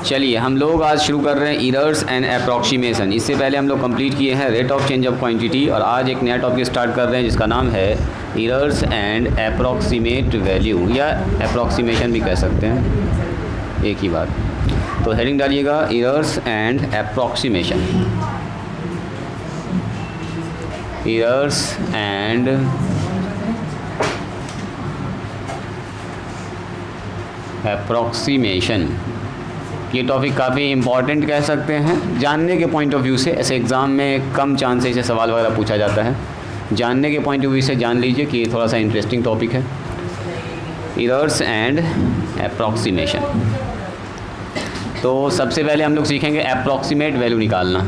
चलिए हम लोग आज शुरू कर रहे हैं एरर्स एंड अप्रॉक्सीमेशन। इससे पहले हम लोग कंप्लीट किए हैं rate of change of quantity, और आज एक नया टॉपिक स्टार्ट कर रहे हैं जिसका नाम है एरर्स एंड अप्रॉक्सीमेट वैल्यू, या अप्रॉक्सीमेशन भी कह सकते हैं, एक ही बात। तो हेडिंग डालिएगा errors and approximation, errors and approximation. ये टॉपिक काफ़ी इम्पॉर्टेंट कह सकते हैं जानने के पॉइंट ऑफ व्यू से। ऐसे एग्ज़ाम में कम चांस से सवाल वगैरह पूछा जाता है, जानने के पॉइंट ऑफ व्यू से जान लीजिए कि ये थोड़ा सा इंटरेस्टिंग टॉपिक है, एरर्स एंड अप्रॉक्सीमेशन। तो सबसे पहले हम लोग सीखेंगे अप्रॉक्सीमेट वैल्यू निकालना,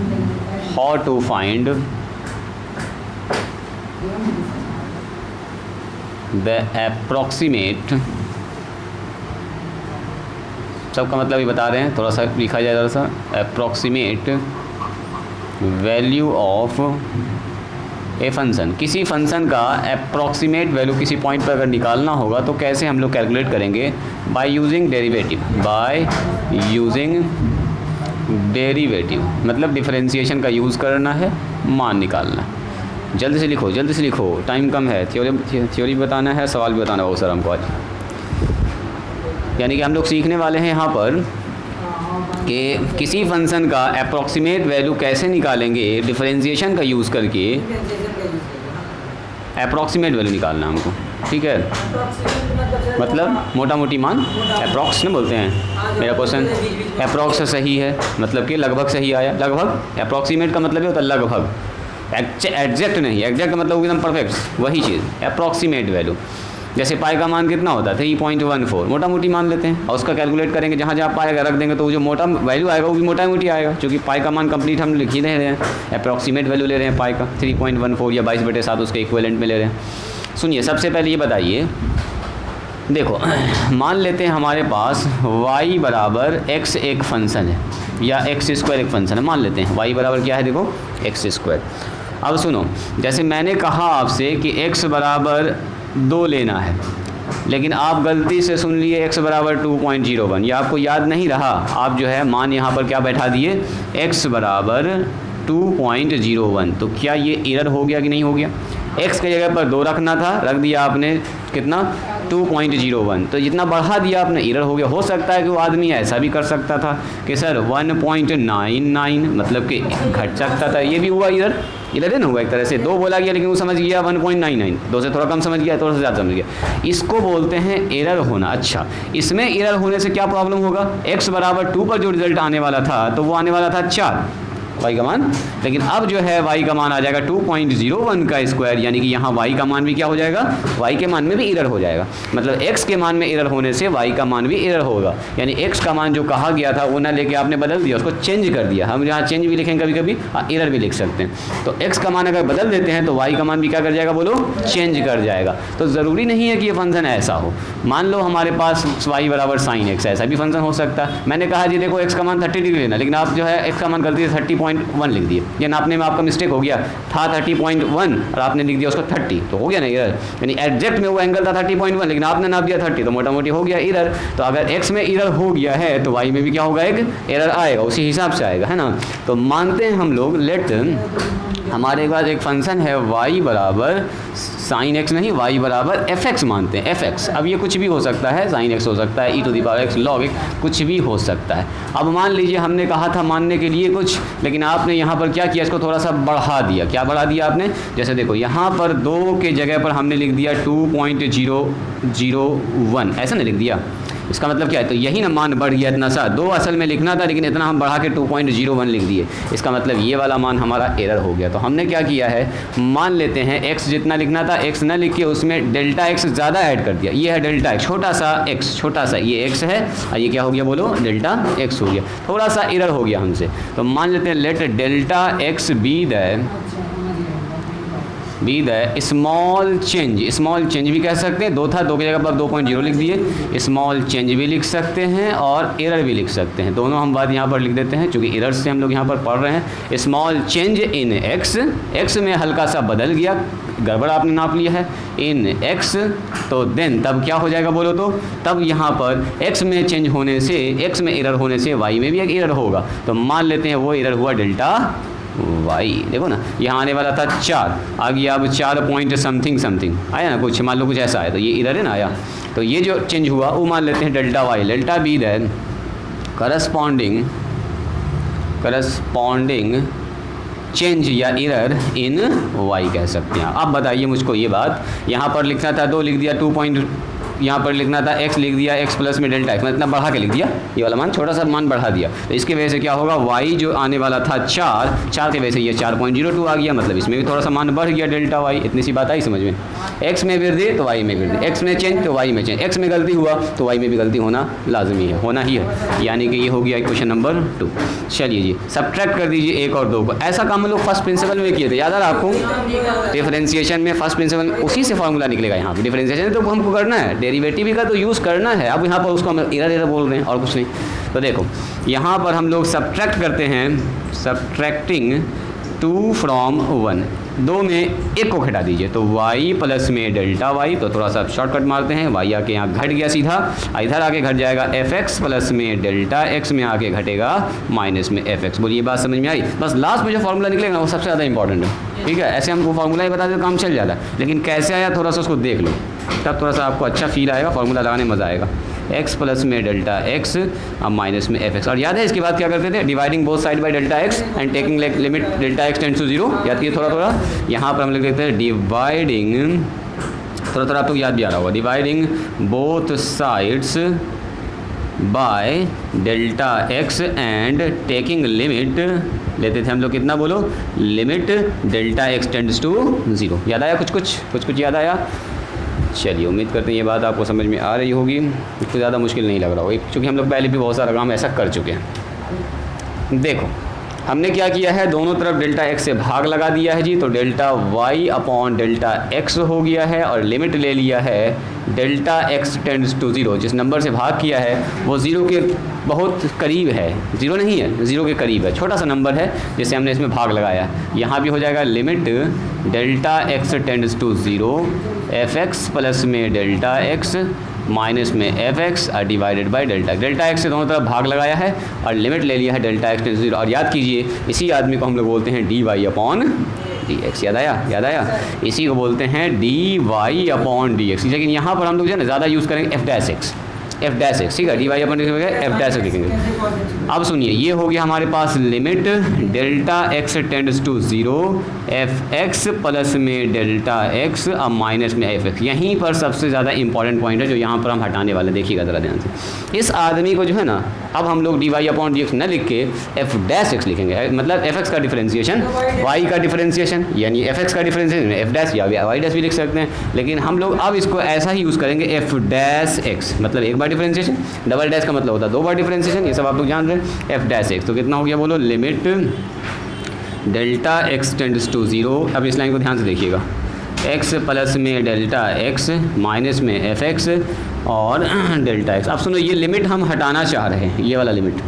how to find the approximate. सबका मतलब ही बता रहे हैं, थोड़ा सा लिखा जाए ज़रा सा। Approximate value of a function, किसी फंक्शन का अप्रॉक्सीमेट वैल्यू किसी पॉइंट पर अगर निकालना होगा तो कैसे हम लोग कैलकुलेट करेंगे? By using derivative, by using derivative मतलब डिफरेंशिएशन का यूज़ करना है, मान निकालना। जल्दी से लिखो, जल्दी से लिखो, टाइम कम है। थ्योरी बताना है, सवाल भी बताना होगा सर हमको आज। यानी कि हम लोग सीखने वाले हैं यहाँ पर कि किसी फंक्शन का अप्रॉक्सीमेट वैल्यू कैसे निकालेंगे, डिफरेंशिएशन का यूज़ करके अप्रॉक्सीमेट वैल्यू निकालना हमको, ठीक है। मतलब मोटा मोटी मान, अप्रॉक्स न बोलते हैं। मेरा क्वेश्चन अप्रॉक्स सही है, मतलब कि लगभग सही आया। लगभग अप्रॉक्सीमेट का मतलब ये होता है लगभग, एग्जैक्ट नहीं। एग्जैक्ट का मतलब एकदम परफेक्ट, वही चीज़ अप्रॉक्सीमेट वैल्यू। जैसे पाई का मान कितना होता है 3.14, मोटा मोटी मान लेते हैं, और उसका कैलकुलेट करेंगे, जहाँ जहाँ पाई रख देंगे तो वो जो मोटा वैल्यू आएगा वो भी मोटा मोटी आएगा, क्योंकि पाई का मान कंप्लीट हम लिख ही नहीं रहे हैं, अप्रॉक्सीमेट वैल्यू ले रहे हैं पाई का 3.14 या 22/7 उसके इक्विवेलेंट में ले रहे हैं। सुनिए, सबसे पहले ये बताइए, देखो मान लेते हैं हमारे पास y बराबर x एक फंक्शन है, या x² एक फंक्शन है, मान लेते हैं y बराबर क्या है, देखो x²। अब सुनो, जैसे मैंने कहा आपसे कि x बराबर 2 लेना है, लेकिन आप गलती से सुन लिए x बराबर 2.01, या आपको याद नहीं रहा, आप जो है मान यहाँ पर क्या बैठा दिए, x बराबर 2.01। तो क्या ये एरर हो गया कि नहीं हो गया? x की जगह पर 2 रखना था, रख दिया आपने कितना, 2.01, तो जितना बढ़ा दिया आपने, एरर हो गया। हो सकता है कि वो आदमी ऐसा भी कर सकता था कि सर 1.99, मतलब कि घट सकता था, ये भी हुआ एरर। एरर ना हुआ एक तरह से, 2 बोला गया लेकिन वो समझ गया 1.99, 2 से थोड़ा कम समझ गया, थोड़ा सा ज़्यादा समझ गया, इसको बोलते हैं एरर होना। अच्छा, इसमें एरर होने से क्या प्रॉब्लम होगा? x बराबर 2 पर जो रिजल्ट आने वाला था तो वो आने वाला था 4 y का मान, लेकिन अब जो है y का मान आ जाएगा 2.01 का स्क्वायर, यानी कि यहाँ y का मान भी क्या हो जाएगा, y के मान में भी एरर हो जाएगा। मतलब x के मान में एरर होने से y का मान भी एरर होगा, यानी x का मान जो कहा गया था वो ना लेके आपने बदल दिया, उसको चेंज कर दिया। हम यहाँ चेंज भी लिखेंगे, कभी कभी एरर भी लिख सकते हैं। तो x का मान अगर बदल देते हैं तो y का मान भी क्या कर जाएगा, बोलो, चेंज कर जाएगा। तो ज़रूरी नहीं है कि ये फंक्शन ऐसा हो। मान लो हमारे पास y बराबर sin x, ऐसा भी फंक्शन हो सकता है। मैंने कहा जी देखो x का मान 30 डिग्री लेना, लेकिन आप जो है x का मान गलती से 30.1 लिख दिए, या नापने में आपका मिस्टेक हो गया, था 30.1 और आपने लिख दिया उसको 30, तो हो गया ना एरर। यानी एग्जैक्ट में वो एंगल था 30.1, लेकिन आपने नाप दिया 30, तो मोटा मोटी हो गया एरर। तो अगर x में एरर हो गया है तो y में भी क्या होगा, एक एरर आएगा, उसी हिसाब से आएगा, है ना। तो मानते हैं हम लोग, लेट हमारे पास एक फंक्शन है y बराबर sin x, नहीं, y बराबर fx मानते हैं, fx। अब ये कुछ भी हो सकता है, sin x हो सकता है, e⁻x log x, कुछ भी हो सकता है। अब मान लीजिए हमने कहा था मानने के लिए कुछ, लेकिन आपने यहाँ पर क्या किया, इसको थोड़ा सा बढ़ा दिया। क्या बढ़ा दिया आपने? जैसे देखो यहाँ पर 2 के जगह पर हमने लिख दिया 2.001, ऐसा नहीं लिख दिया। इसका मतलब क्या है, तो यही ना मान बढ़ गया इतना सा। 2 असल में लिखना था, लेकिन इतना हम बढ़ा के 2.01 लिख दिए। इसका मतलब ये वाला मान हमारा एरर हो गया। तो हमने क्या किया है, मान लेते हैं x जितना लिखना था, x न लिख के उसमें डेल्टा x ज़्यादा ऐड कर दिया। ये है डेल्टा x, छोटा सा x, छोटा सा ये x है, और ये क्या हो गया, बोलो, डेल्टा x हो गया। थोड़ा सा एरर हो गया हमसे, तो मान लेते हैं let delta x be the be the small change भी कह सकते हैं, 2 था 2 की जगह पर 2.0 लिख दिए, स्मॉल चेंज भी लिख सकते हैं और एरर भी लिख सकते हैं, दोनों हम बात यहाँ पर लिख देते हैं क्योंकि एरर से हम लोग यहाँ पर पढ़ रहे हैं। स्मॉल चेंज इन एक्स में हल्का सा बदल गया, गड़बड़ आपने नाप लिया है इन एक्स, तो देन तब क्या हो जाएगा बोलो तो, तब यहाँ पर एक्स में चेंज होने से, एक्स में एरर होने से वाई में भी एक एरर होगा, तो मान लेते हैं वो एरर हुआ डेल्टा वाई। देखो ना यहाँ आने वाला था 4, आ गया अब 4 पॉइंट समथिंग आया ना, कुछ मान लो कुछ ऐसा आया, तो ये इधर है ना आया, तो ये जो चेंज हुआ वो मान लेते हैं delta Y. Delta B than corresponding change या एरर इन वाई कह सकते हैं। अब बताइए मुझको ये बात, यहाँ पर लिखना था 2 लिख दिया, 2 पॉइंट यहाँ पर लिखना था x लिख दिया, x प्लस में डेल्टा x, मैं इतना बढ़ा के लिख दिया, ये वाला मान छोटा सा मान बढ़ा दिया, तो इसकी वजह से क्या होगा, y जो आने वाला था 4 की वजह से ये 4.02 आ गया, मतलब इसमें भी थोड़ा सा मान बढ़ गया डेल्टा y। इतनी सी बात आई समझ में, x में वृद्धि तो y में वृद्धि, x में चेंज तो y में चेंज, x में गलती हुआ तो y में भी गलती होना लाजमी है, होना ही है, यानी कि ये हो गया क्वेश्चन नंबर 2। चलिए जी सब्ट्रैक्ट कर दीजिए 1 और 2 को। ऐसा काम हम लोग फर्स्ट प्रिंसिपल में किए थे, याद आ रहा आपको, डिफरेंशिएशन में फर्स्ट प्रिंसिपल उसी से फॉर्मूला निकलेगा। यहाँ पर डिफरेंशिएशन तो हमको करना है, डेरिवेटिव का तो यूज़ करना है, अब यहाँ पर उसको हम एरर बोल रहे हैं और कुछ नहीं। तो देखो यहाँ पर हम लोग सब्ट्रैक्ट करते हैं, सब्ट्रैक्टिंग 2 फ्रॉम 1, 2 में 1 को घटा दीजिए, तो y प्लस में डेल्टा y, तो थोड़ा सा शॉर्टकट मारते हैं, y आके यहाँ घट गया सीधा, इधर आके घट जाएगा fx प्लस में डेल्टा x में आके घटेगा माइनस में fx। बोलिए बात समझ में आई। बस लास्ट में जो फॉर्मूला निकलेगा वो सबसे ज़्यादा इंपॉर्टेंट है, ठीक है। ऐसे हमको फॉर्मूला ही बता दे तो काम चल जाता है, लेकिन कैसे आया थोड़ा सा उसको देख लो, तब थोड़ा सा आपको अच्छा फील आएगा, फॉर्मूला लगाने में मज़ा आएगा। x प्लस में डेल्टा x अब माइनस में fx, और याद है इसके बाद क्या करते थे, dividing both side by delta x and taking limit delta x tends to 0, याद कीजिए थोड़ा, यहाँ पर हम लिख देते हैं डिवाइडिंग, थोड़ा आपको याद भी आ रहा होगा, dividing both sides by delta x and taking limit, लेते थे हम लोग कितना बोलो, limit delta x tends to 0। याद आया कुछ याद आया। चलिए उम्मीद करते हैं ये बात आपको समझ में आ रही होगी, इसको ज़्यादा मुश्किल नहीं लग रहा होगा, क्योंकि हम लोग पहले भी बहुत सारा काम ऐसा कर चुके हैं। देखो हमने क्या किया है, दोनों तरफ डेल्टा x से भाग लगा दिया है जी, तो delta y upon delta x हो गया है, और लिमिट ले लिया है डेल्टा x टेंड्स टू 0, जिस नंबर से भाग किया है वो 0 के बहुत करीब है, 0 नहीं है 0 के करीब है, छोटा सा नंबर है जिससे हमने इसमें भाग लगाया। यहाँ भी हो जाएगा limit delta x tends to 0 fx plus में डेल्टा x माइनस में fx divided by delta x से दोनों तरफ भाग लगाया है और लिमिट ले लिया है डेल्टा x टेंड्स टू 0। और याद कीजिए इसी आदमी को हम लोग बोलते हैं dy अपॉन dx, याद आया, इसी को बोलते हैं dy अपॉन dx। लेकिन यहाँ पर हम लोग जो है ना ज़्यादा यूज़ करेंगे f डैश x, ठीक है, dy अपॉन f डैश लिखेंगे। अब सुनिए ये हो गया हमारे पास limit delta x tends to 0 fx plus में डेल्टा x अब माइनस में fx। यहीं पर सबसे ज़्यादा इंपॉर्टेंट पॉइंट है जो यहाँ पर हम हटाने वाले, देखिएगा ज़रा ध्यान से। इस आदमी को जो है ना अब हम लोग dy अपॉन dx न लिख के f डैश x लिखेंगे, मतलब fx का डिफरेंशिएशन y का डिफरेंशिएशन, यानी fx का डिफरेंशिएशन f डैश या y डैश भी लिख सकते हैं, लेकिन हम लोग अब इसको ऐसा ही यूज़ करेंगे f डैश x, मतलब एक बार डिफरेंशिएशन, डबल डैश का मतलब होता है 2 बार डिफरेंशिएशन, ये सब आप लोग जान रहे हैं। f डैश x तो कितना हो गया बोलो, limit delta x tends to 0। अब इस लाइन को ध्यान से देखिएगा, x प्लस में डेल्टा x माइनस में fx और डेल्टा x। अब सुनो ये लिमिट हम हटाना चाह रहे हैं, ये वाला लिमिट,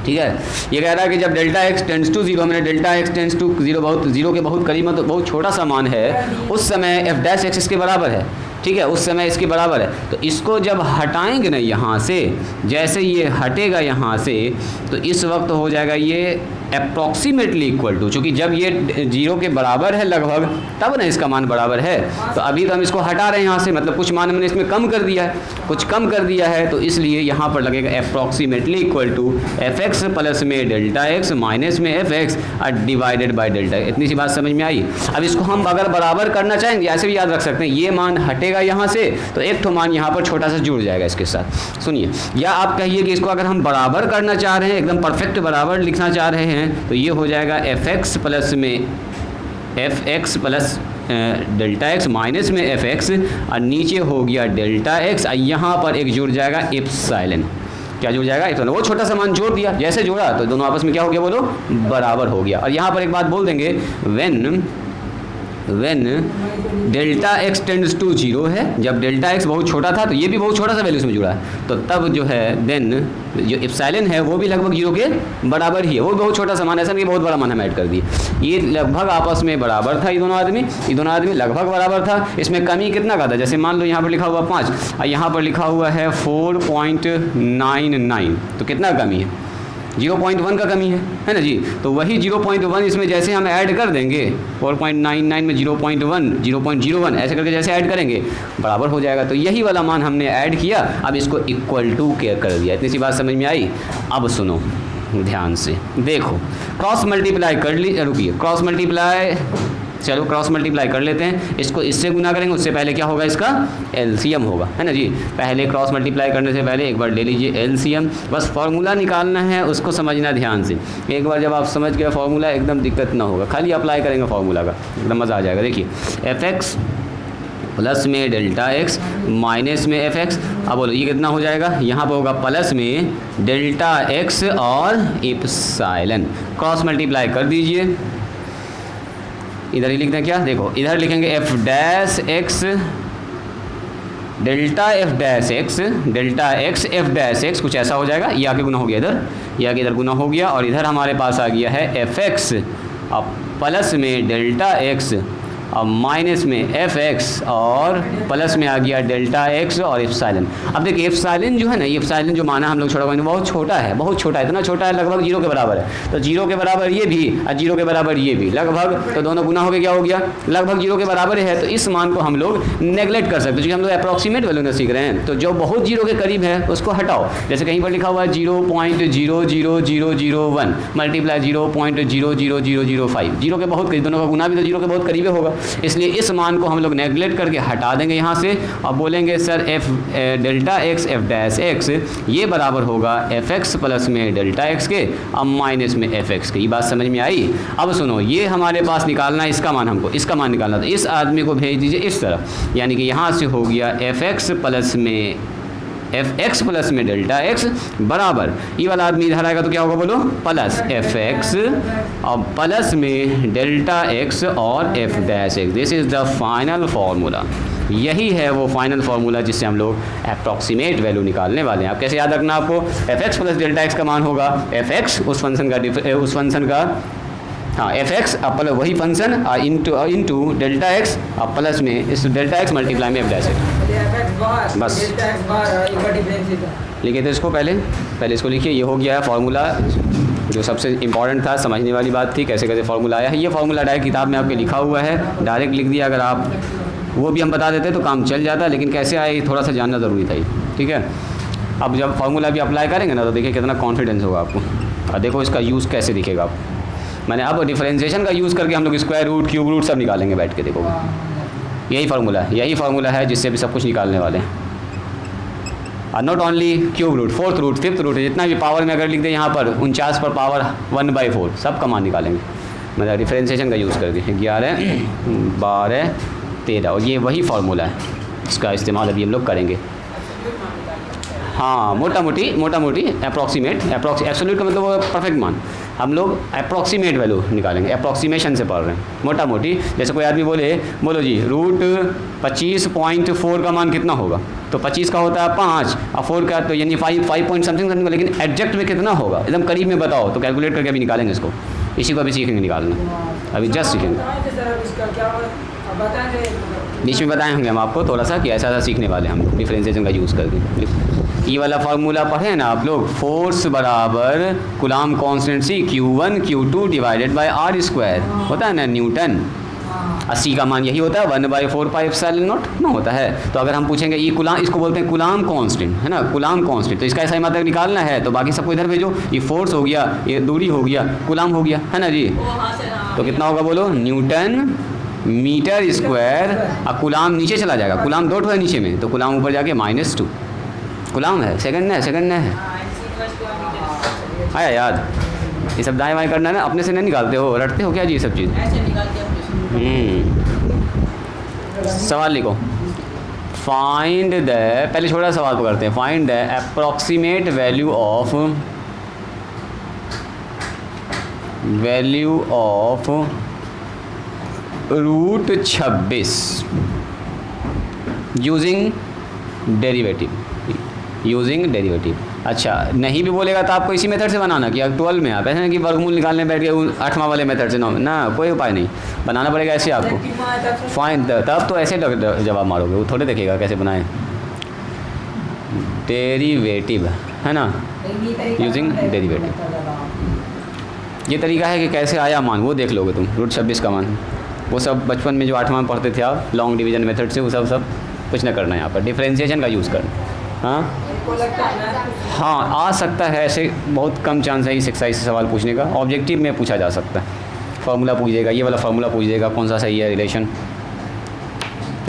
ठीक है। ये कह रहा है कि जब डेल्टा x टेंड्स टू 0, मैंने डेल्टा x टेंड्स टू 0 बहुत 0 के बहुत करीब में, तो बहुत छोटा सा मान है, उस समय f डैश x इसके बराबर है, ठीक है, उस समय इसके बराबर है। तो इसको जब हटाएंगे ना यहाँ से, जैसे ये हटेगा यहाँ से, तो इस वक्त हो जाएगा ये अप्रॉक्सीमेटली इक्वल टू, चूँकि जब ये 0 के बराबर है लगभग तब ना इसका मान बराबर है, तो अभी तो हम इसको हटा रहे हैं यहाँ से, मतलब कुछ मान हमने इसमें कम कर दिया है, कुछ कम कर दिया है, तो इसलिए यहाँ पर लगेगा approximately equal to fx plus में डेल्टा x माइनस में fx डिवाइडेड बाय डेल्टा। इतनी सी बात समझ में आई। अब इसको हम अगर बराबर करना चाहेंगे ऐसे भी याद रख सकते हैं, ये मान हटेगा यहाँ से तो एक ठो मान यहाँ पर छोटा सा जुड़ जाएगा इसके साथ। सुनिए, या आप कहिए कि इसको अगर हम बराबर करना चाह रहे हैं, एकदम परफेक्ट बराबर लिखना चाह रहे हैं, तो ये हो जाएगा fx प्लस में fx plus delta x minus में fx और नीचे हो गया डेल्टा x, यहाँ पर एक जुड़ जाएगा एप्सिलॉन। क्या जुड़ जाएगा एप्सिलॉन, वो छोटा सा मान जोड़ दिया, जैसे जोड़ा तो दोनों आपस में क्या हो गया बोलो, बराबर हो गया। और यहाँ पर एक बात बोल देंगे, when when delta X tends to 0 है, जब डेल्टा एक्स बहुत छोटा था तो ये भी बहुत छोटा सा वैल्यू इसमें जुड़ा है, तो तब जो है देन जो एप्सिलॉन है वो भी लगभग 0 के बराबर ही है, वो बहुत छोटा सा मान, ऐसा नहीं बहुत बड़ा मान हम ऐड कर दिए। ये लगभग आपस में बराबर था, ये दोनों आदमी लगभग बराबर था। इसमें कमी कितना का था, जैसे मान लो यहाँ पर लिखा हुआ 5 और यहाँ पर लिखा हुआ है 4.99, तो कितना कमी है, 0.1 का कमी है ना जी। तो वही 0.1 इसमें जैसे हम ऐड कर देंगे 4.99 में 0.01 ऐसे करके जैसे ऐड करेंगे बराबर हो जाएगा। तो यही वाला मान हमने ऐड किया, अब इसको इक्वल टू कर दिया। इतनी सी बात समझ में आई। अब सुनो ध्यान से, देखो क्रॉस मल्टीप्लाई कर ली, रुकिए क्रॉस मल्टीप्लाई, चलो क्रॉस मल्टीप्लाई कर लेते हैं। इसको इससे गुना करेंगे, उससे पहले क्या होगा, इसका एलसीएम होगा, है ना जी। पहले क्रॉस मल्टीप्लाई करने से पहले एक बार ले लीजिए एलसीएम, बस फार्मूला निकालना है, उसको समझना ध्यान से। एक बार जब आप समझ गए फार्मूला, एकदम दिक्कत ना होगा, खाली अप्लाई करेंगे फार्मूला का, एकदम मज़ा आ जाएगा। देखिए fx प्लस में डेल्टा एक्स माइनस में fx, अब बोलो ये कितना हो जाएगा, यहाँ पर होगा प्लस में डेल्टा एक्स और एप्सिलॉन, क्रॉस मल्टीप्लाई कर दीजिए। इधर ही लिखते हैं क्या, देखो इधर लिखेंगे F dash x delta F dash x F dash x, कुछ ऐसा हो जाएगा। ये आगे गुना हो गया, इधर ये आगे इधर गुना हो गया, और इधर हमारे पास आ गया है एफ एक्स अब प्लस में डेल्टा एक्स अब माइनस में एफ एक्स और प्लस में आ गया डेल्टा एक्स और एप्सिलॉन। अब देखिए एप्सिलॉन जो है ना, ये एप्सिलॉन जो माना हम लोग छोटा पॉइंट बहुत छोटा है, बहुत छोटा है, इतना छोटा है लगभग 0 के बराबर है। तो 0 के बराबर ये भी और 0 के बराबर ये भी लगभग, तो दोनों गुना हो गया, क्या हो गया, लगभग 0 के बराबर है। तो इस मान को हम लोग नेगलेक्ट कर सकते हैं, क्योंकि हम लोग अप्रॉक्सीमेट वैल्यू ना सीख रहे हैं। तो जो बहुत 0 के करीब है उसको हटाओ, जैसे कहीं पर लिखा हुआ है 0.00001 मल्टीप्लाई 0.00005, 0 के बहुत करीब, दोनों का गुना भी तो 0 के बहुत करीब होगा, इसलिए इस मान को हम लोग नेगलेक्ट करके हटा देंगे यहाँ से, और बोलेंगे sir F delta x F dash x ये बराबर होगा एफ एक्स प्लस में डेल्टा एक्स के अब माइनस में एफ एक्स के। ये बात समझ में आई। अब सुनो, ये हमारे पास निकालना है इसका मान, हमको इसका मान निकालना, तो इस आदमी को भेज दीजिए इस तरफ, यानी कि यहाँ से हो गया एफ एक्स प्लस में एफ एक्स प्लस में डेल्टा एक्स बराबर, ये वाला आदमी इधर आएगा तो क्या होगा बोलो, प्लस एफ एक्स और प्लस में डेल्टा एक्स और F dash x. This is the final formula. यही है वो फाइनल फार्मूला जिससे हम लोग अप्रॉक्सीमेट वैल्यू निकालने वाले हैं। आप कैसे याद रखना, आपको F x plus delta x का मान होगा एफ एक्स उस फंक्शन का हाँ एफ एक्स अपल वही फंक्शन इंटू डेल्टा एक्स अब प्लस में इस डेल्टा एक्स मल्टीप्लाई में एफ डैश एक्स, बस लिखे थे इसको पहले इसको लिखिए। ये हो गया है फार्मूला, जो सबसे इंपॉर्टेंट था, समझने वाली बात थी कैसे कैसे फार्मूला आया है। ये फार्मूला डायरेक्ट किताब में आपके लिखा हुआ है, डायरेक्ट लिख दिया। अगर आप वो भी हम बता देते तो काम चल जाता, लेकिन कैसे आए थोड़ा सा जानना ज़रूरी था। ठीक है, अब जब फार्मूला भी अप्लाई करेंगे ना तो देखिए कितना कॉन्फिडेंस होगा आपको। और देखो इसका यूज़ कैसे दिखेगा आप, मैंने अब डिफरेंशिएशन का यूज़ करके हम लोग स्क्वायर रूट क्यूब रूट सब निकालेंगे बैठ के, देखो यही फार्मूला है जिससे भी सब कुछ निकालने वाले हैं। और not only cube root, fourth root, fifth root, जितना भी पावर में अगर लिख दें यहाँ पर 49 पर पावर 1/4 सब का मान निकालेंगे, मतलब डिफरेंशिएशन का यूज़ करके 11 12 13, और ये वही फार्मूला है, इसका इस्तेमाल अभी हम लोग करेंगे। हाँ मोटा मोटी अप्रॉक्सीमेट, एब्सोल्यूट का मतलब वो परफेक्ट मान, हम लोग अप्रॉक्सीमेट वैल्यू निकालेंगे, अप्रॉक्सीमेशन से पढ़ रहे हैं मोटा मोटी। जैसे कोई आदमी बोलो जी रूट 25.4 का मान कितना होगा, तो 25 का होता है 5 और 4 का तो यानी 5 पॉइंट समथिंग, लेकिन एग्जैक्ट में कितना होगा एकदम करीब में बताओ, तो कैलकुलेट करके अभी निकालेंगे इसको। इसी को अभी सीखेंगे निकालना, अभी जस्ट सीखेंगे, बीच में बताए होंगे हम आपको थोड़ा सा कि ऐसा सीखने वाले हम डिफरेंशिएशन का यूज़ करके। ये वाला फार्मूला पढ़े ना आप लोग, फोर्स बराबर Coulomb constant C Q1 Q2 divided by R square होता है ना, न्यूटन। सी का मान यही होता है 1/4 पाई एप्सिलॉन नॉट ना होता है। तो अगर हम पूछेंगे ये कूलम्ब, इसको बोलते हैं कूलम्ब कांस्टेंट, है ना, कूलम्ब कांस्टेंट, तो इसका ऐसा ही मतलब निकालना है, तो बाकी सबको इधर भेजो। ये फोर्स हो गया, ये दूरी हो गया, कूलम्ब हो गया, है ना जी। तो कितना होगा बोलो, न्यूटन मीटर स्क्वायर, और कूलम्ब नीचे चला जाएगा, कूलम्ब 2 है नीचे में, तो कूलम्ब ऊपर जाके -2 कूलम्ब है, सेकंड है आया याद। ये सब दाएँ बाएँ करना है ना, अपने से नहीं निकालते हो, रटते हो क्या जी ये सब चीज़। सवाल लिखो, फाइंड द, पहले छोटा सवाल पकड़ते हैं, find the approximate value of root 26 using derivative. अच्छा, नहीं भी बोलेगा तो आपको इसी मेथड से बनाना कि 12 में आप ऐसे ना कि वर्गमूल निकालने बैठ गए 8वां वाले मेथड से ना, कोई उपाय नहीं, बनाना पड़ेगा ऐसे आपको। फाइन, तब तो ऐसे जवाब मारोगे, वो थोड़े देखेगा कैसे बनाए। डेरिवेटिव है ना, यूजिंग डेरिवेटिव, ये तरीका है कि कैसे आया मान, वो देख लोगे तुम। रूट 26 का मान, वो सब बचपन में जो 8वां में पढ़ते थे आप लॉन्ग डिवीजन मेथड से, वो सब कुछ ना करना है यहाँ पर, डिफ्रेंशिएशन का यूज़ करना। हाँ, आ सकता है, ऐसे बहुत कम चांस है इस एक्सरसाइज से सवाल पूछने का। ऑब्जेक्टिव में पूछा जा सकता है, फार्मूला पूछ देगा, ये वाला फार्मूला पूछ देगा, कौन सा सही है रिलेशन।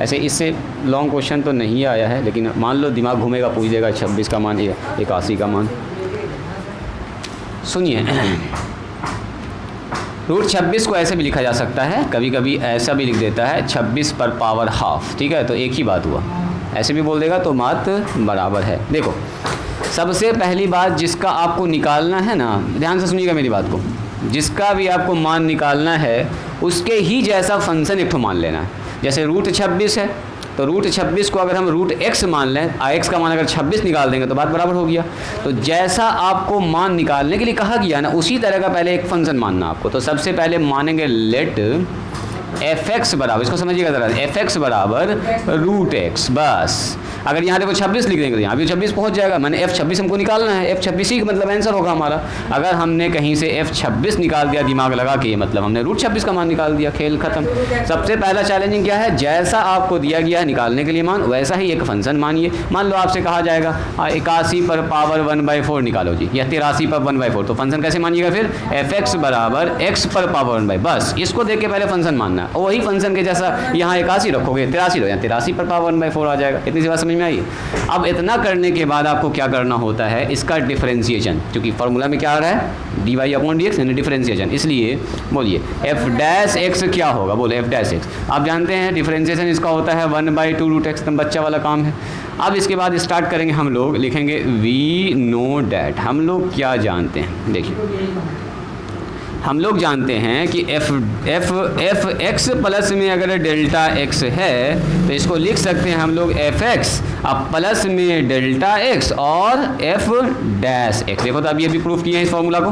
ऐसे इससे लॉन्ग क्वेश्चन तो नहीं आया है, लेकिन मान लो दिमाग घूमेगा, पूछ देगा 26 का मान, 81 का मान। सुनिए, रूट 26 को ऐसे भी लिखा जा सकता है, कभी कभी ऐसा भी लिख देता है 26 पर पावर हाफ, ठीक है, तो एक ही बात हुआ। ऐसे भी बोल देगा तो मात बराबर है। देखो, सबसे पहली बात जिसका आपको निकालना है ना, ध्यान से सुनिएगा मेरी बात को, जिसका भी आपको मान निकालना है उसके ही जैसा फंक्शन एक ठो मान लेना है। जैसे रूट 26 है, तो रूट 26 को अगर हम रूट x मान लें, x का मान अगर 26 निकाल देंगे तो बात बराबर हो गया। तो जैसा आपको मान निकालने के लिए कहा गया ना, उसी तरह का पहले एक फंक्शन मानना आपको। तो सबसे पहले मानेंगे लेट fx बराबर, इसको समझिएगा ज़रा, fx बराबर रूट x, बस। अगर यहाँ देखो 26 लिख देंगे तो यहाँ भी 26 पहुँच जाएगा, मैंने f26 हमको निकालना है, f26 ही मतलब आंसर होगा हमारा। अगर हमने कहीं से f26 निकाल दिया दिमाग लगा के, मतलब हमने रूट 26 का मान निकाल दिया, खेल खत्म। सबसे पहला चैलेंजिंग क्या है, जैसा आपको दिया गया है निकालने के लिए मान, वैसा ही एक फंक्शन मानिए। मान लो आपसे कहा जाएगा 81 पर पावर 1/4 निकालो जी, या 83 पर 1/4, तो फंक्शन कैसे मानिएगा फिर, fx बराबर x पर पावर 1/, बस इसको देख के पहले फंक्शन मानना। वही फंक्शन के जैसा यहाँ 81 रखोगे, 83 लो, यहाँ 83 पर पावर 1/4 आ जाएगा। इतनी सी बात समझ में आई। अब इतना करने के बाद आपको क्या करना होता है, इसका डिफरेंशिएशन, क्योंकि फॉर्मूला में क्या आ रहा है, dy/dx यानी डिफरेंशिएशन, इसलिए बोलिए f' क्या होगा, बोले f'। आप जानते हैं डिफरेंशिएशन इसका होता है 1/2 रूट x, एकदम बच्चा वाला काम है। अब इसके बाद स्टार्ट करेंगे हम लोग, लिखेंगे वी नो डैट, हम लोग क्या जानते हैं, देखिए हम लोग जानते हैं कि f x प्लस में अगर डेल्टा x है तो इसको लिख सकते हैं हम लोग fx अब प्लस में डेल्टा x और f'(x). देखो तो अभी अभी प्रूफ किए हैं इस फॉर्मूला को,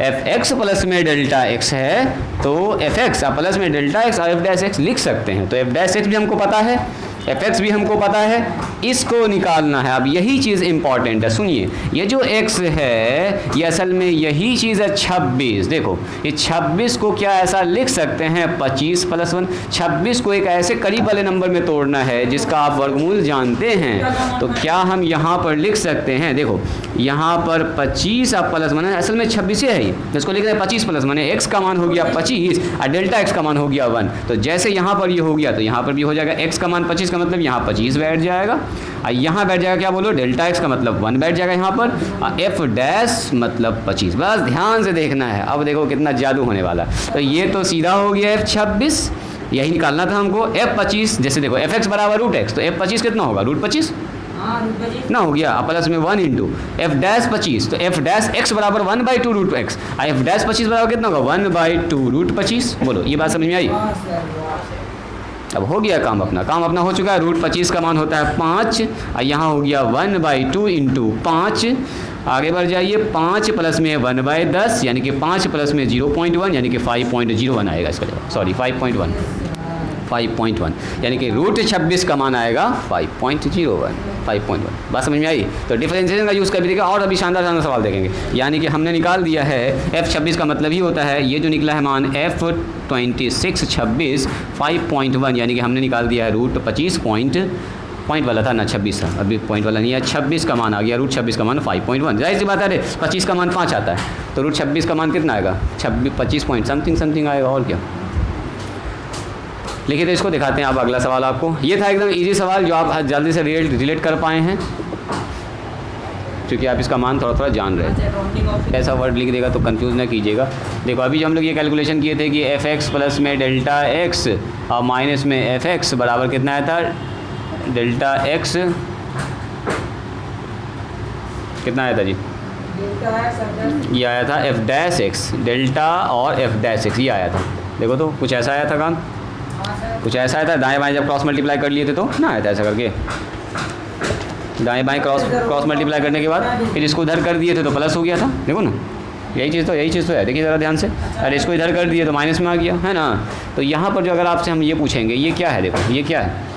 fx प्लस में डेल्टा x है तो fx अब प्लस में डेल्टा x और f'(x) लिख सकते हैं। तो f'(x) भी हमको पता है, fx भी हमको पता है, इसको निकालना है। अब यही चीज़ इंपॉर्टेंट है, सुनिए, ये जो x है ये असल में यही चीज़ है 26। देखो ये 26 को क्या ऐसा लिख सकते हैं 25 + 1। 26 को एक ऐसे करीब वाले नंबर में तोड़ना है जिसका आप वर्गमूल जानते हैं, तो क्या हम यहाँ पर लिख सकते हैं, देखो यहाँ पर 25 आप प्लस वन, असल में 26 है ये, इसको लिख रहे हैं 25 + 1, x का मान हो गया 25 और डेल्टा x का मान हो गया 1। तो जैसे यहाँ पर ये हो गया तो यहाँ पर भी हो जाएगा, x का मान 25 का मतलब यहाँ 25 बैठ जाएगा और यहाँ बैठ जाएगा क्या बोलो, डेल्टा x का मतलब 1 बैठ जाएगा यहाँ पर, f' मतलब 25। बस ध्यान से देखना है, अब देखो कितना जादू होने वाला। तो ये तो सीधा हो गया f26, यही निकालना था हमको, f25। जैसे देखो fx बराबर रूट x, तो f25 कितना होगा, रूट 25 ना हो गया, प्लस में 1 इंटू f'25, तो f'(x) बराबर 1/2 रूट x, f'25 बराबर कितना होगा 1/2 रूट 25। बोलो ये बात समझ में आई। अब हो गया काम अपना हो चुका है। रूट 25 का मान होता है 5 और यहाँ हो गया 1/2 इंटू 5। आगे बढ़ जाइए, 5 प्लस में 1/10 यानी कि 5 प्लस में 0.1 यानी कि 5.01 आएगा इसका जवाब, सॉरी 5.1 यानी कि रूट 26 का मान आएगा 5.1। बात समझ में आई। तो डिफरेंशिएशन का यूज़ कर भी देखा और अभी शानदार सवाल देखेंगे। यानी कि हमने निकाल दिया है f26 का मतलब ही होता है ये जो निकला है मान f26 26 5.1 यानी कि हमने निकाल दिया है रूट 25 पॉइंट वाला था ना 26 था, अभी पॉइंट वाला नहीं है, 26 का मान आ गया, रूट 26 का मान 5.1। जाहिर सी बात है, 25 का मान 5 आता है तो रूट 26 का मान कितना आएगा 25 पॉइंट समथिंग आएगा, और क्या। लिखिए तो इसको दिखाते हैं। अब अगला सवाल आपको, ये था एकदम इजी सवाल जो आप जल्दी से रिलेट कर पाए हैं क्योंकि आप इसका मान थोड़ा जान रहे हैं। ऐसा वर्ड लिख देगा तो कंफ्यूज ना कीजिएगा। देखो अभी जो हम लोग ये कैलकुलेशन किए थे कि fx प्लस में डेल्टा x और माइनस में fx बराबर कितना आया था, डेल्टा x कितना आया था जी, ये आया था f'(x), डेल्टा और f'(x) ये आया था। देखो तो कुछ ऐसा आया था काम, कुछ ऐसा आया था, दाएँ बाएँ जब क्रॉस मल्टीप्लाई कर लिए थे तो ना आया था ऐसा करके, दाएँ बाएँ क्रॉस मल्टीप्लाई करने के बाद फिर इसको इधर कर दिए थे तो प्लस हो गया था। देखो ना यही चीज़ तो है, देखिए ज़रा ध्यान से। अरे इसको इधर कर दिए तो माइनस में आ गया, है ना। तो यहाँ पर जो अगर आपसे हम ये पूछेंगे ये क्या है, देखो ये क्या है,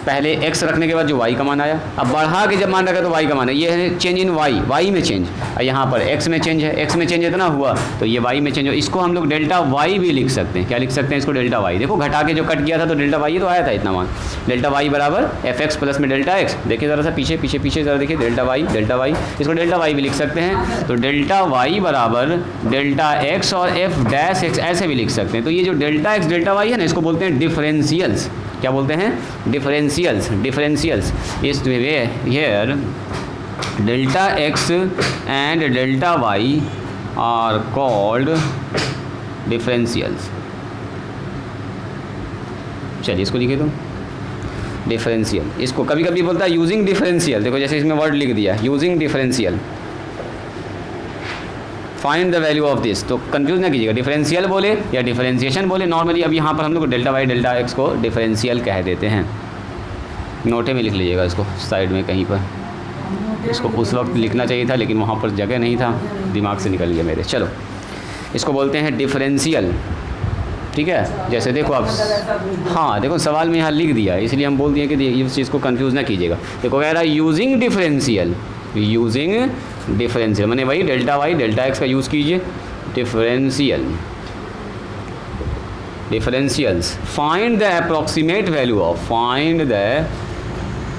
पहले x रखने के बाद जो y का मान आया, अब बढ़ा के जब मान रखा तो y का मान है, ये है चेंज इन y में चेंज, और यहाँ पर x में चेंज है, x में चेंज इतना हुआ तो ये y में चेंज हो। इसको हम लोग डेल्टा y भी लिख सकते हैं। क्या लिख सकते हैं इसको, डेल्टा y। देखो घटा के जो कट किया था तो डेल्टा y तो आया था इतना मान, डेल्टा y बराबर fx प्लस में डेल्टा x। देखिए ज़रा सा पीछे ज़रा देखिए, डेल्टा y, इसको डेल्टा y भी लिख सकते हैं। तो डेल्टा y बराबर डेल्टा x और f डैश x ऐसे भी लिख सकते हैं। तो ये जो डेल्टा x डेल्टा y है ना, इसको बोलते हैं डिफरेंशियल्स। क्या बोलते हैं, डिफरेंशियल्स। इस way here delta x and delta y are called differentials. चलिए इसको लिखे तो डिफरेंशियल, इसको कभी कभी बोलता है यूजिंग डिफरेंशियल। देखो जैसे इसमें वर्ड लिख दिया using differential, find the value of this. तो कंफ्यूज ना कीजिएगा, डिफरेंशियल बोले या डिफरेंशिएशन बोले नॉर्मली। अब यहाँ पर हम लोग डेल्टा वाई डेल्टा एक्स को डिफरेंशियल कह देते हैं। नोटे में लिख लीजिएगा इसको साइड में कहीं पर, इसको उस वक्त लिखना चाहिए था लेकिन वहाँ पर जगह नहीं था, दिमाग से निकल गया मेरे। चलो इसको बोलते हैं डिफरेंशियल, ठीक है। जैसे देखो आप, हाँ देखो सवाल में यहाँ लिख दिया है इसलिए हम बोल दिए कि इस चीज़ को कंफ्यूज ना कीजिएगा। देखो कह रहा है यूजिंग डिफरेंशियल, यूजिंग डिफरेंशियल मैंने वही डेल्टा वाई डेल्टा एक्स का यूज़ कीजिए। Differentials find the approximate value of, find the,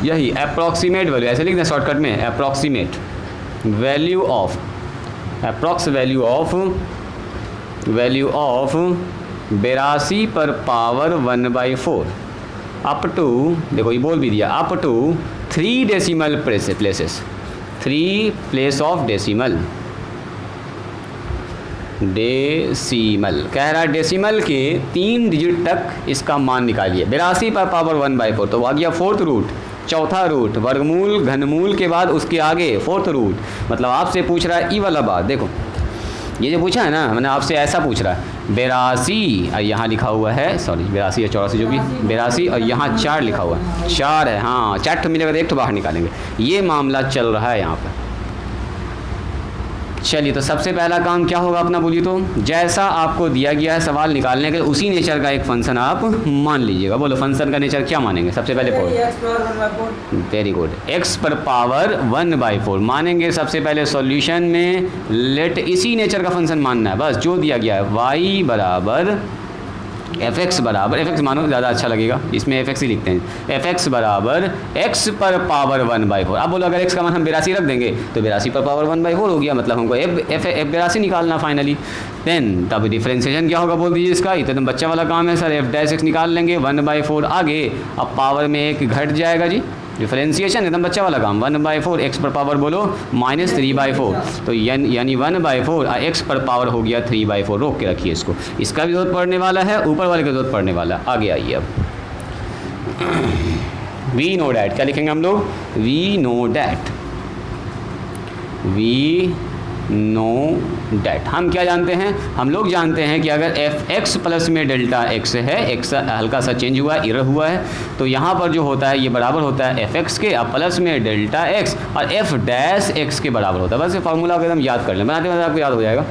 यही अप्रॉक्सीमेट वैल्यू ऐसे लिख दें शॉर्टकट में, approximate value of, approx value of 82 पर पावर 1/4 अप टू, देखो ये बोल भी दिया, up to 3 decimal places, 3 place of decimal कह रहा है डेसिमल के 3 डिजिट तक इसका मान निकालिए। 82 पर पावर 1/4 तो आ गया 4th रूट, चौथा रूट, वर्गमूल घनमूल के बाद उसके आगे 4th रूट। मतलब आपसे पूछ रहा है ई वाला बात, देखो ये जो पूछा है ना, मैंने आपसे ऐसा पूछ रहा है 82 और यहाँ लिखा हुआ है, सॉरी 82 या 84 जो भी, 82 और यहाँ 4 लिखा हुआ है, 4 है, हाँ 4 ठो मिलेगा तो 1 ठो बाहर निकालेंगे। ये मामला चल रहा है यहाँ पर। चलिए तो सबसे पहला काम क्या होगा अपना, बोलिए तो जैसा आपको दिया गया है सवाल निकालने के उसी नेचर का एक फंक्शन आप मान लीजिएगा। बोलो फंक्शन का नेचर क्या मानेंगे सबसे पहले, वेरी गुड, x पर पावर 1/4 मानेंगे सबसे पहले सॉल्यूशन में। लेट इसी नेचर का फंक्शन मानना है बस, जो दिया गया है y बराबर fx बराबर, fx मानो ज़्यादा अच्छा लगेगा, इसमें fx ही लिखते हैं, fx बराबर x पर पावर 1/4। अब बोलो अगर x का मान हम 82 रख देंगे तो 82 पर पावर 1/4 हो गया, मतलब हमको f 82 निकालना फाइनली। देन तब डिफरेंशिएशन क्या होगा बोल दीजिए इसका, ये तो बच्चा वाला काम है सर, f डैश x निकाल लेंगे 1/4 आगे, अब पावर में 1 घट जाएगा जी, डिफरेंशिएशन एकदम बच्चा वाला काम। 1/4 x पर पावर बोलो -3/4 तो यानी 1/4 x पर पावर हो गया 3/4। रोक के रखिए इसको, इसका भी जरूरत पड़ने वाला है, ऊपर वाले का जरूरत पड़ने वाला है। आगे आइए अब, वी नो डैट, क्या लिखेंगे हम लोग, वी नो डैट, हम क्या जानते हैं, हम लोग जानते हैं कि अगर fx प्लस में डेल्टा x है, x हल्का सा चेंज हुआ, इरर हुआ है, तो यहाँ पर जो होता है ये बराबर होता है fx के, अब प्लस में डेल्टा x और f डैश x के बराबर होता है। बस ये फार्मूला को एकदम याद कर लें, बनाते बनाते आपको याद हो जाएगा,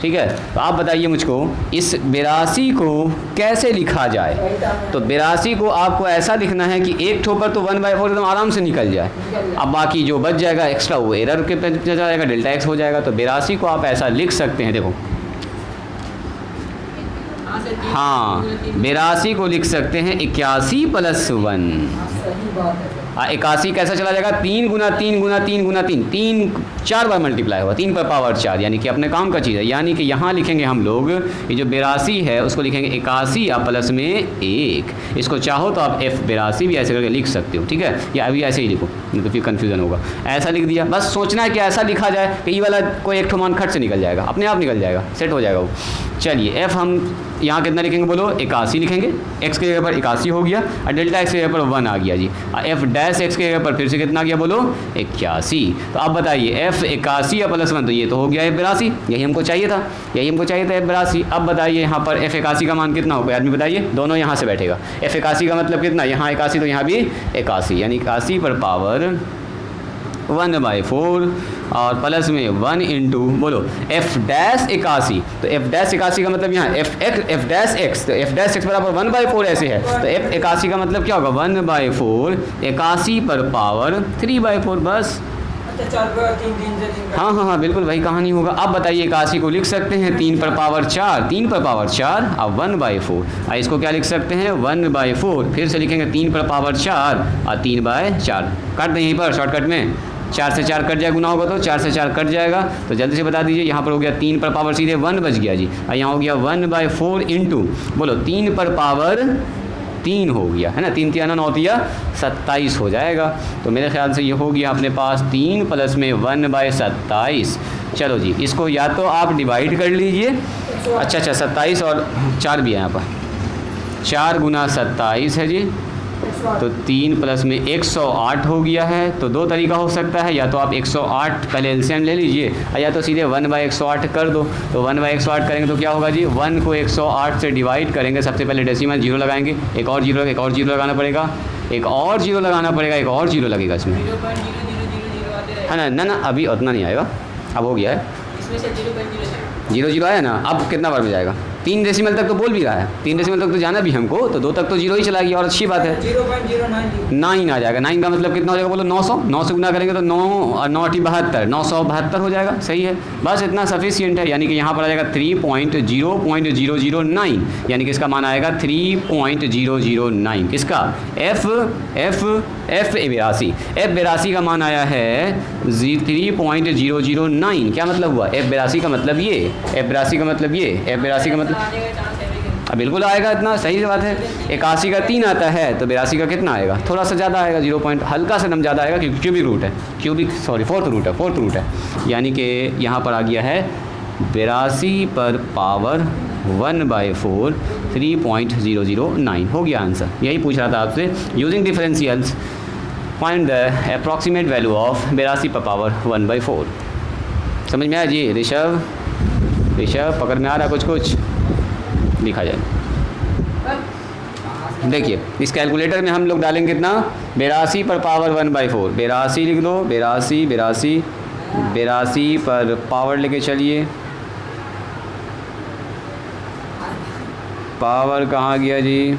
ठीक है। तो आप बताइए मुझको इस 82 को कैसे लिखा जाए। तो 82 को आपको ऐसा लिखना है कि एक ठोपर तो 1/4 एकदम आराम से निकल जाए, अब बाकी जो बच जाएगा एक्स्ट्रा वो एरर के पे जाएगा, डेल्टा x हो जाएगा। तो 82 को आप ऐसा लिख सकते हैं, देखो हाँ 82 को लिख सकते हैं 81 + 1। 81 कैसा चला जाएगा, 3 गुना 3 गुना 3 गुना 3, 3 4 बार मल्टीप्लाई हुआ, 3 पर पावर 4, यानी कि अपने काम का चीज़ है। यानी कि यहाँ लिखेंगे हम लोग ये जो 82 है उसको लिखेंगे 81 या प्लस में 1। इसको चाहो तो आप f 82 भी ऐसे करके लिख सकते हो, ठीक है, या अभी ऐसे ही लिखो नहीं तो फिर कन्फ्यूज़न होगा। ऐसा लिख दिया, बस सोचना है कि ऐसा लिखा जाए कि ये वाला कोई एक ठो मान खट से निकल जाएगा, अपने आप निकल जाएगा, सेट हो जाएगा वो। चलिए f हम यहाँ के कितना लिखेंगे बोलो, 81 लिखेंगे। x के जगह पर 81 हो गया और डेल्टा x के जगह पर 1 आ गया जी। f डैश x के जगह पर फिर से कितना आ गया बोलो, 81। तो अब बताइए f 81 या +1, तो ये तो हो गया f 82, यही हमको चाहिए था, यही हमको चाहिए था f 82। अब बताइए यहाँ पर f 81 का मान कितना होगा आदमी बताइए, दोनों यहाँ से बैठेगा। f 81 का मतलब कितना, यहाँ 81 तो यहाँ भी 81, यानी 81 पर पावर 1/4 और प्लस में 1 इंटू बोलो f डैश 81। तो f डैश 81 का मतलब यहाँ f डैश x, तो f डैश x बराबर 1/4 ऐसे है, तो f 81 का मतलब क्या होगा 1/4, 81 पर पावर 3/4 बस। हाँ हाँ हाँ बिल्कुल वही कहानी होगा। अब बताइए 81 को लिख सकते हैं 3 पर पावर 4, 3 पर पावर 4 अब 1/4। इसको क्या लिख सकते हैं 1/4, फिर से लिखेंगे 3 पर पावर 4 और 3/4 काट दें यहीं पर शॉर्टकट में, 4 से 4 कट जाएगा, गुना होगा तो 4 से 4 कट जाएगा। तो जल्दी से बता दीजिए, यहाँ पर हो गया 3 पर पावर सीधे 1 बच गया जी, और यहाँ हो गया 1/4 इंटू बोलो 3 पर पावर 3 हो गया है ना, 3 3 9 3 27 हो जाएगा। तो मेरे ख्याल से ये हो गया अपने पास 3 प्लस में 1/27। चलो जी, इसको या तो आप डिवाइड कर लीजिए, अच्छा 27 और 4 भी है यहाँ पर, 4 गुना 27 है जी, तो 3 प्लस में 108 हो गया है। तो दो तरीका हो सकता है, या तो आप 108 पहले एलसीएम ले लीजिए, या तो सीधे 1/108 कर दो। तो 1/108 करेंगे तो क्या होगा जी, 1 को 108 से डिवाइड करेंगे, सबसे पहले डेसिमल 0 लगाएंगे, एक और जीरो लगाना पड़ेगा, एक और जीरो लगाना पड़ेगा, एक और जीरो लगेगा इसमें, है ना। ना अभी उतना नहीं आएगा, अब हो गया है, 0 आया ना। अब कितना बार में जाएगा, 3 डेसिमल तक तो बोल भी रहा है, 3 डेसिमल तक तो जाना भी हमको, तो 2 तक तो 0 ही चला गया, और अच्छी बात है। 9 आ जाएगा, 9 का मतलब कितना हो जाएगा बोलो 900, 9 से गुना करेंगे तो 9 और 9 72, 972 हो जाएगा, सही है। बस इतना सफिशियंट है, यानी कि यहाँ पर आ जाएगा 3.0.009, यानी कि इसका मान आएगा 3.009, किसका f 82 का मान आया है 3.009। क्या मतलब हुआ, f 82 का मतलब ये, f 82 का मतलब ये, f 82 का मतलब बिल्कुल आएगा, इतना सही बात है। 81 का 3 आता है तो 82 का कितना आएगा, थोड़ा सा ज़्यादा आएगा, 0 पॉइंट हल्का सा दम ज़्यादा आएगा, क्योंकि क्यूबिक रूट है, फोर्थ रूट है, यानी कि यहाँ पर आ गया है 82 पर पावर 1/4 3.009 हो गया आंसर। यही पूछ रहा था आपसे, using differentials find the approximate value of 82 पर पावर 1/4। समझ में आया जी ऋषभ पकड़ में आ रहा कुछ लिखा जाए। देखिए इस कैलकुलेटर में हम लोग डालेंगे कितना, 82 पर पावर 1/4, 82 लिख दो, 82 पर पावर लेके चलिए, पावर कहाँ गया जी,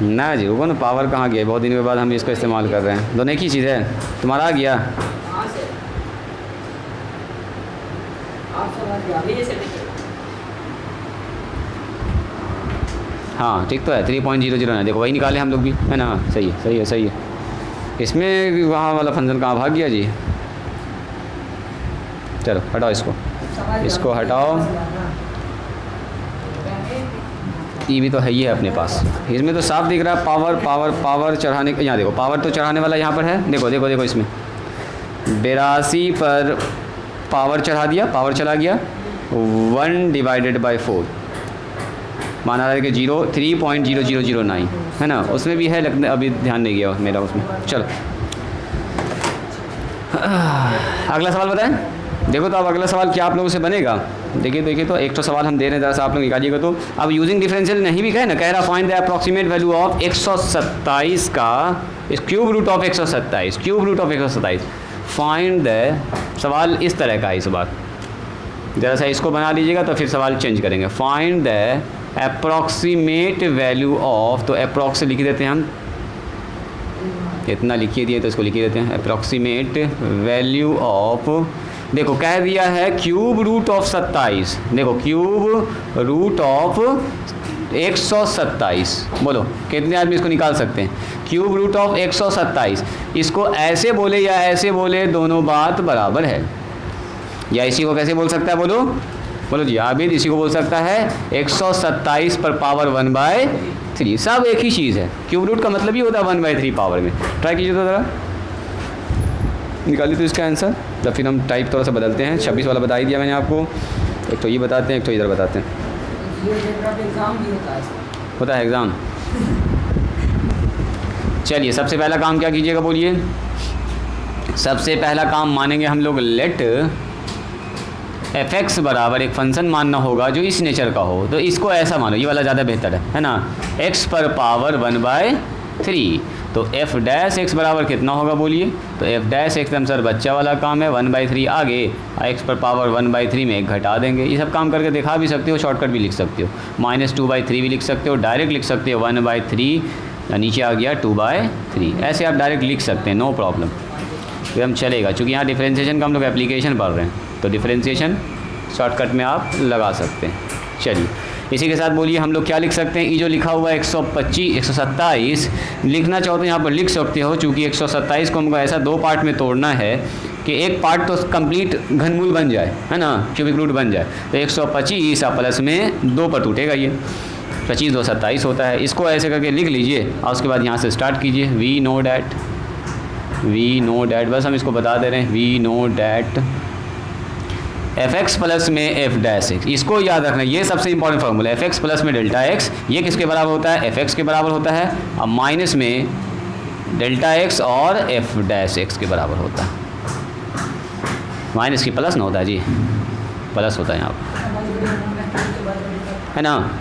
ना जी रुको ना, पावर कहाँ गया, बहुत दिनों के बाद हम इसका इस्तेमाल कर रहे हैं, दोनों एक ही चीज़ है। तुम्हारा आ गया, हाँ ठीक तो है, 3.009, देखो वही निकाले हम लोग भी, है ना, सही है। इसमें वहाँ वाला फंक्शन कहाँ भाग गया जी, चलो हटाओ इसको हटाओ, ये भी तो है ही है अपने पास, इसमें तो साफ दिख रहा है पावर चढ़ाने, यहाँ देखो पावर तो चढ़ाने वाला यहाँ पर है, देखो इसमें 82 पर पावर चढ़ा दिया, पावर चला गया 1/4, माना रहा है कि 3.0009 है ना, उसमें भी है, लगता अभी ध्यान नहीं गया मेरा उसमें। चलो अगला सवाल बताएं। देखो तो अब अगला सवाल क्या आप लोगों से बनेगा, देखिए तो एक तो सवाल हम दे रहे हैं, ज़रा सा आप लोग निकालिएगा। तो अब यूजिंग डिफरेंशियल नहीं भी कहे ना, कह रहा find the approximate value of 127 का cube root of 127, find the, सवाल इस तरह का है इस बार, ज़रा सा इसको बना लीजिएगा तो फिर सवाल चेंज करेंगे। Find the approximate value of, तो अप्रॉक्स लिख देते हैं हम, इतना लिखिए दिए तो इसको लिखिए देते हैं, अप्रॉक्सीमेट वैल्यू ऑफ, देखो कह दिया है क्यूब रूट ऑफ 27, देखो क्यूब रूट ऑफ 127, बोलो कितने आदमी इसको निकाल सकते हैं, क्यूब रूट ऑफ 127, इसको ऐसे बोले या ऐसे बोले दोनों बात बराबर है, या इसी को कैसे बोल सकता है, बोलो जी आबिद, इसी को बोल सकता है 127 पर पावर 1/3, सब एक ही चीज़ है, क्यूब रूट का मतलब ही होता है 1/3 पावर में। ट्राई कीजिए तो ज़रा, निकाली तो इसका आंसर। तो फिर हम टाइप थोड़ा सा बदलते हैं। 26 वाला बता ही दिया मैंने आपको। एक तो ये बताते हैं, एक तो इधर बताते हैं। होता है एग्ज़ाम। चलिए सबसे पहला काम क्या कीजिएगा बोलिए। सबसे पहला काम मानेंगे हम लोग लेट f(x) बराबर एक फंक्शन मानना होगा जो इस नेचर का हो। तो इसको ऐसा मानो, ये वाला ज़्यादा बेहतर है ना। x पर पावर 1/3। तो f' बराबर कितना होगा बोलिए। तो f' एकदम सर बच्चा वाला काम है, 1/3 आगे x पर पावर 1/3 में एक घटा देंगे। ये सब काम करके दिखा भी सकते हो, शॉर्टकट भी लिख सकते हो। -2/3 भी लिख सकते हो, डायरेक्ट लिख सकते हो 1/3, नीचे आ गया 2/3। ऐसे आप डायरेक्ट लिख सकते हैं, नो प्रॉब्लम, एकदम चलेगा। चूँकि यहाँ डिफ्रेंशिएशन का हम लोग एप्लीकेशन पढ़ रहे हैं तो डिफ्रेंशिएशन शॉर्टकट में आप लगा सकते हैं। चलिए इसी के साथ बोलिए हम लोग क्या लिख सकते हैं। ये जो लिखा हुआ है 127 लिखना चाहो तो यहाँ पर लिख सकते हो। चूँकि 127 को हमको ऐसा दो पार्ट में तोड़ना है कि एक पार्ट तो कंप्लीट घनमूल बन जाए, है ना, क्यूबिक रूट बन जाए। तो 125 प्लस में 2 पर टूटेगा, ये 25 2 27 होता है। इसको ऐसे करके लिख लीजिए और उसके बाद यहाँ से स्टार्ट कीजिए। वी नो डैट, बस हम इसको बता दे रहे हैं। We know that f(x) plus में f'(x), इसको याद रखना, ये सबसे इंपॉर्टेंट फार्मूला है। f(x) प्लस में Δx, ये किसके बराबर होता है, f(x) के बराबर होता है। अब माइनस में Δx और f'(x) के बराबर होता है। माइनस की प्लस ना होता है जी, प्लस होता है यहाँ पर, है ना।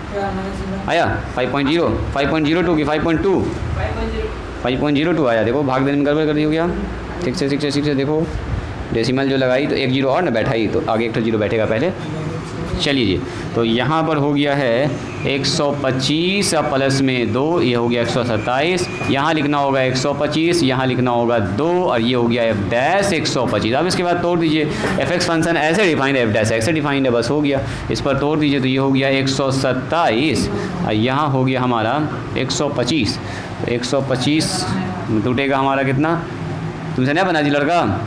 आया 5.02 की 5.02 आया। देखो भाग देने में गड़बड़ कर दी हो गया। ठीक से देखो, डेसिमल जो लगाई तो एक जीरो और ना बैठा ही, तो आगे एक तो जीरो बैठेगा पहले। चलिए जी, तो यहाँ पर हो गया है 125 प्लस में 2, ये हो गया 127। यहाँ लिखना होगा 125, यहाँ लिखना होगा 2, और ये हो गया f' 125। अब इसके बाद तोड़ दीजिए। f(x) फंक्शन ऐसे डिफाइंड है, f' ऐसे डिफाइंड है, बस हो गया। इस पर तोड़ दीजिए तो ये हो गया 127 और यहाँ हो गया हमारा 125। 125 टूटेगा हमारा कितना, तुमसे नहीं बना जी लड़का।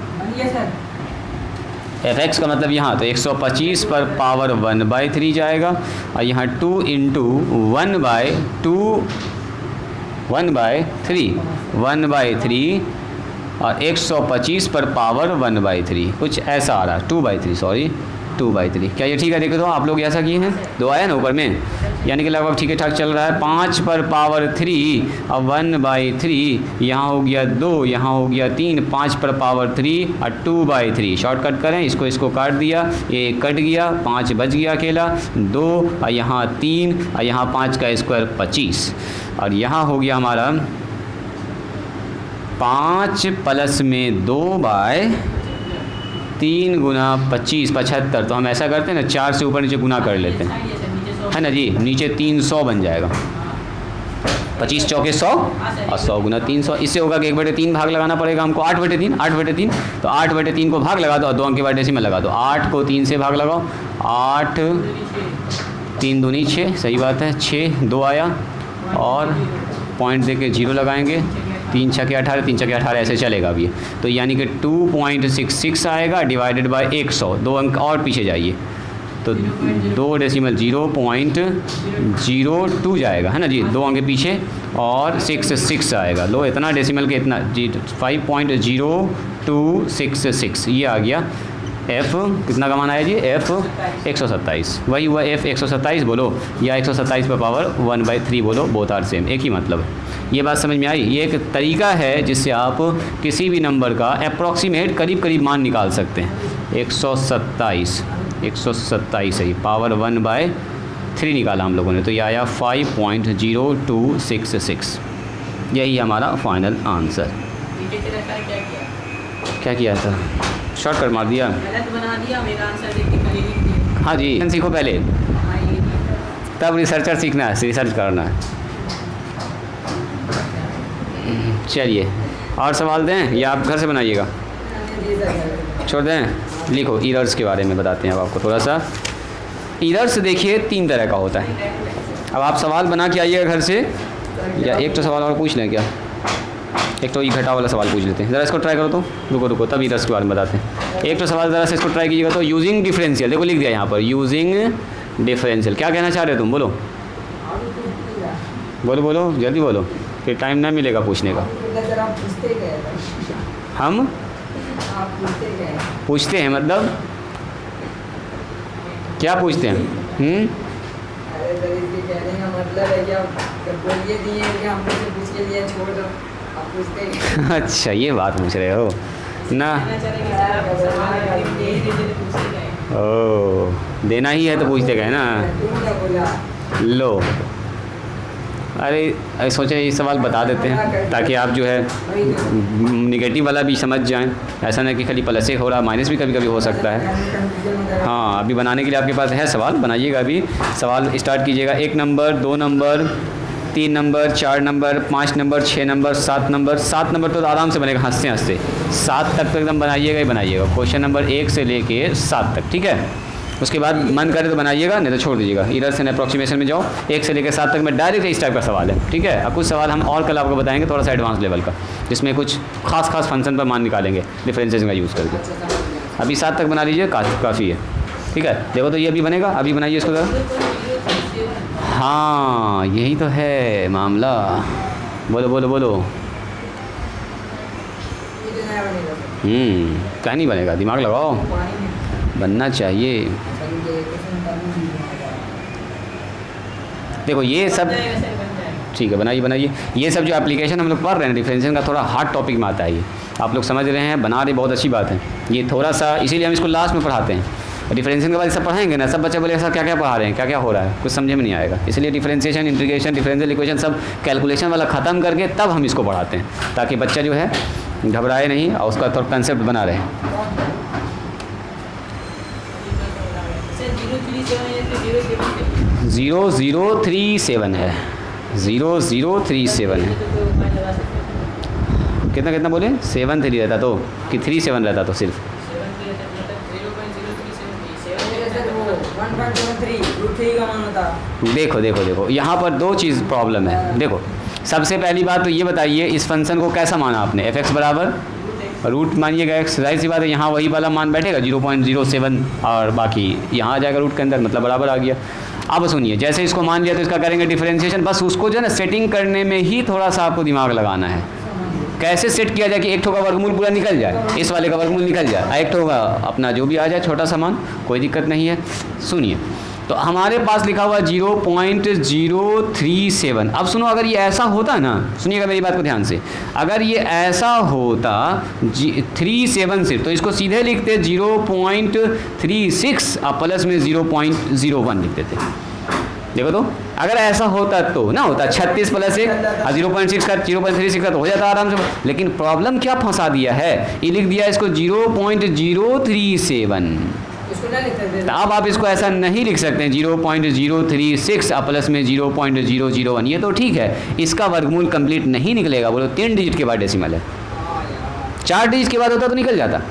f(x) का मतलब यहाँ तो 125 पर पावर 1/3 जाएगा और यहाँ 2 इंटू 1/3 और 125 पर पावर 1/3, कुछ ऐसा आ रहा है। 2/3 क्या ये ठीक है। देखो तो आप लोग ऐसा किए हैं, 2 आया ना ऊपर में, यानी कि लगभग ठीक ठाक चल रहा है। 5 पर पावर 3 और 1/3, यहाँ हो गया 2, यहाँ हो गया 3, 5 पर पावर 3 और 2/3। शॉर्टकट करें, इसको काट दिया, ये कट गया, 5 बच गया अकेला, 2 और यहाँ 3 और यहाँ 5 का स्क्वायर 25, और यहाँ हो गया हमारा 5 प्लस में 2/3 गुना 25 75। तो हम ऐसा करते हैं ना, 4 से ऊपर नीचे गुना कर लेते हैं, है ना जी। नीचे 300 बन जाएगा, 25 चौके 100 और 100 गुना 300। इससे होगा कि 1/3 भाग लगाना पड़ेगा हमको, 8/3। तो 8/3 को भाग लगा दो और 2 अंक के बाद डेसिमल लगा दो। 8 को 3 से भाग लगाओ, 8 3 दूनी 6, सही बात है, 6 2 आया और पॉइंट दे के 0 लगाएंगे। 3 छके 18, 3 छके 18 ऐसे चलेगा अभी। तो यानी कि 2.66 आएगा डिवाइडेड बाय 100। 2 अंक और पीछे जाइए तो 2.0.02 जाएगा, है ना जी। 2 अंक पीछे और 6 आएगा। लो इतना डेसिमल के इतना जी, 5.0266 ये आ गया। f कितना का मान आया जी, f 127। वही हुआ f 127 बोलो या 127 पर पावर 1/3 बोलो, बोथ आर सेम, एक ही मतलब है। ये बात समझ में आई। ये एक तरीका है जिससे आप किसी भी नंबर का अप्रॉक्सीमेट करीब मान निकाल सकते हैं। 127 है, पावर 1/3 निकाला हम लोगों ने, तो ये आया 5.0266। यही हमारा फाइनल आंसर। क्या किया था, शॉर्टकट मार दिया, गलत बना दिया, मेरा आंसर देख के पहले लिख दिया। हाँ जी, सीखो पहले, तब रिसर्चर सीखना है, रिसर्च करना है। चलिए और सवाल दें या आप घर से बनाइएगा, छोड़ दें। लिखो, एरर्स के बारे में बताते हैं अब आपको थोड़ा सा। एरर्स देखिए 3 तरह का होता है। अब आप सवाल बना के आइएगा घर से, या एक तो सवाल और पूछ लें क्या, एक तो ये घटा वाला सवाल पूछ लेते हैं। ज़रा इसको ट्राई करो तो, रुको तब एरर्स के बारे में बताते हैं। एक तो सवाल ज़रा से इसको ट्राई कीजिएगा तो, यूजिंग डिफरेंशियल, देखो लिख दिया यहाँ पर, यूजिंग डिफरेंशियल। क्या कहना चाह रहे हो तुम, बोलो जल्दी बोलो, फिर टाइम ना मिलेगा पूछने का। हम आप पूछते क्या है? पूछते हैं मतलब क्या पूछते हैं? अरे सर इसके कहने का मतलब है कि आप जब बोलिए दिए कि हमने से पूछ के लिए छोड़ दो, आप पूछते क्या है? अच्छा ये बात पूछ रहे हो ना? कहना चाह रहे हैं कि सर आप सवाल यही दीजिए तो पूछते क्या है? ओ देना ही है तो पूछते गए ना। तुम क्या बोला? लो अरे सोचे ये सवाल बता देते हैं ताकि आप जो है निगेटिव वाला भी समझ जाएं। ऐसा नहीं कि खाली प्लस से हो रहा, माइनस भी कभी कभी हो सकता है। हाँ अभी बनाने के लिए आपके पास है सवाल, बनाइएगा। अभी सवाल स्टार्ट कीजिएगा। 1 number, 2 number, 3 number, 4 number, 5 number, 6 number, 7 number. 7 number तो आराम से बनेगा हंसते हंसते। 7 तक तो एकदम बनाइएगा ही बनाइएगा। क्वेश्चन नंबर 1 से लेके 7 तक, ठीक है। उसके बाद मन करे तो बनाइएगा, नहीं तो छोड़ दीजिएगा। इधर से अप्रॉक्सीमेशन में जाओ। 1 से लेकर 7 तक में डायरेक्ट इस टाइप का सवाल है, ठीक है। अब कुछ सवाल हम और कल आपको बताएंगे थोड़ा सा एडवांस लेवल का, जिसमें कुछ खास फंक्शन पर मान निकालेंगे डिफरेंसेस का यूज़ करके। अभी 7 तक बना लीजिए, काफ़ी है, ठीक है। देखो तो ये अभी बनेगा, अभी बनाइए इसको ज़रा। हाँ यही तो है मामला। बोलो बोलो बोलो। ये जो नया बनेगा सर, क्या नहीं बनेगा, दिमाग लगाओ, पानी में बनना चाहिए। सही है, क्वेश्चन पानी में देखो ये सब बन जाएगा सर, बन जाएगा। ठीक है, बनाइए। ये सब जो एप्लीकेशन हम लोग पढ़ रहे हैं डिफरेंशिएशन का, थोड़ा हार्ड टॉपिक में आता है ये। आप लोग समझ रहे हैं, बना रहे, बहुत अच्छी बात है। ये थोड़ा सा इसीलिए हम इसको लास्ट में पढ़ाते हैं। डिफरेंशिएशन के बाद सब पढ़ाएंगे ना, सब बच्चे बोले सर क्या क्या पढ़ा रहे हैं, क्या क्या हो रहा है, कुछ समझ में नहीं आएगा। इसलिए डिफरेंशिएशन, इंटीग्रेशन, डिफरेंशियल इक्वेशन सब कैलकुलेशन वाला ख़त्म करके तब हम इसको पढ़ाते हैं, ताकि बच्चा जो है घबराए नहीं और उसका थोड़ा कंसेप्ट बना रहे। सर 037 है या फिर 037? 0037 है, 0037 है। तो मैं लगा सकता हूँ। कितना बोले? 73 रहता तो कि 37 रहता तो सिर्फ 7 के मतलब 0.037 मेरे सर वो 1.73 √3 का मान होता। देखो यहाँ पर 2 चीज़ प्रॉब्लम है। देखो सबसे पहली बात तो ये बताइए, इस फंक्शन को कैसा माना आपने? f(x) बराबर रूट मानिएगा x, जाहिर सी बात है यहाँ वही वाला मान बैठेगा 0.07 और बाकी यहाँ आ जाएगा रूट के अंदर, मतलब बराबर आ गया। अब सुनिए, जैसे इसको मान लिया तो इसका करेंगे डिफरेंशिएशन। बस उसको जो है ना सेटिंग करने में ही थोड़ा सा आपको दिमाग लगाना है। कैसे सेट किया जाए कि एक ठो का वर्गमूल पूरा निकल जाए, इस वाले का वर्गमूल निकल जाए, एक ठो का अपना जो भी आ जाए छोटा सा मान, कोई दिक्कत नहीं है। सुनिए तो हमारे पास लिखा हुआ 0.037। अब सुनो, अगर ये ऐसा होता ना, सुनिएगा मेरी बात को ध्यान से, अगर ये ऐसा होता 37 से, तो इसको सीधे लिखते 0.36 और प्लस में 0.01 लिख देते। देखो तो अगर ऐसा होता तो ना होता 36 प्लस 1 और 0.6 का 0.36 का तो हो जाता आराम से। लेकिन प्रॉब्लम क्या फंसा दिया है, ये लिख दिया इसको 0.037। इसको क्या लिखते थे? तो अब आप इसको ऐसा नहीं लिख सकते हैं 0.036 और प्लस में 0.001। ये तो ठीक है, इसका वर्गमूल कंप्लीट नहीं निकलेगा। बोलो 3 डिजिट के बाद डेसिमल है, 4 डिजिट के बाद होता तो निकल जाता,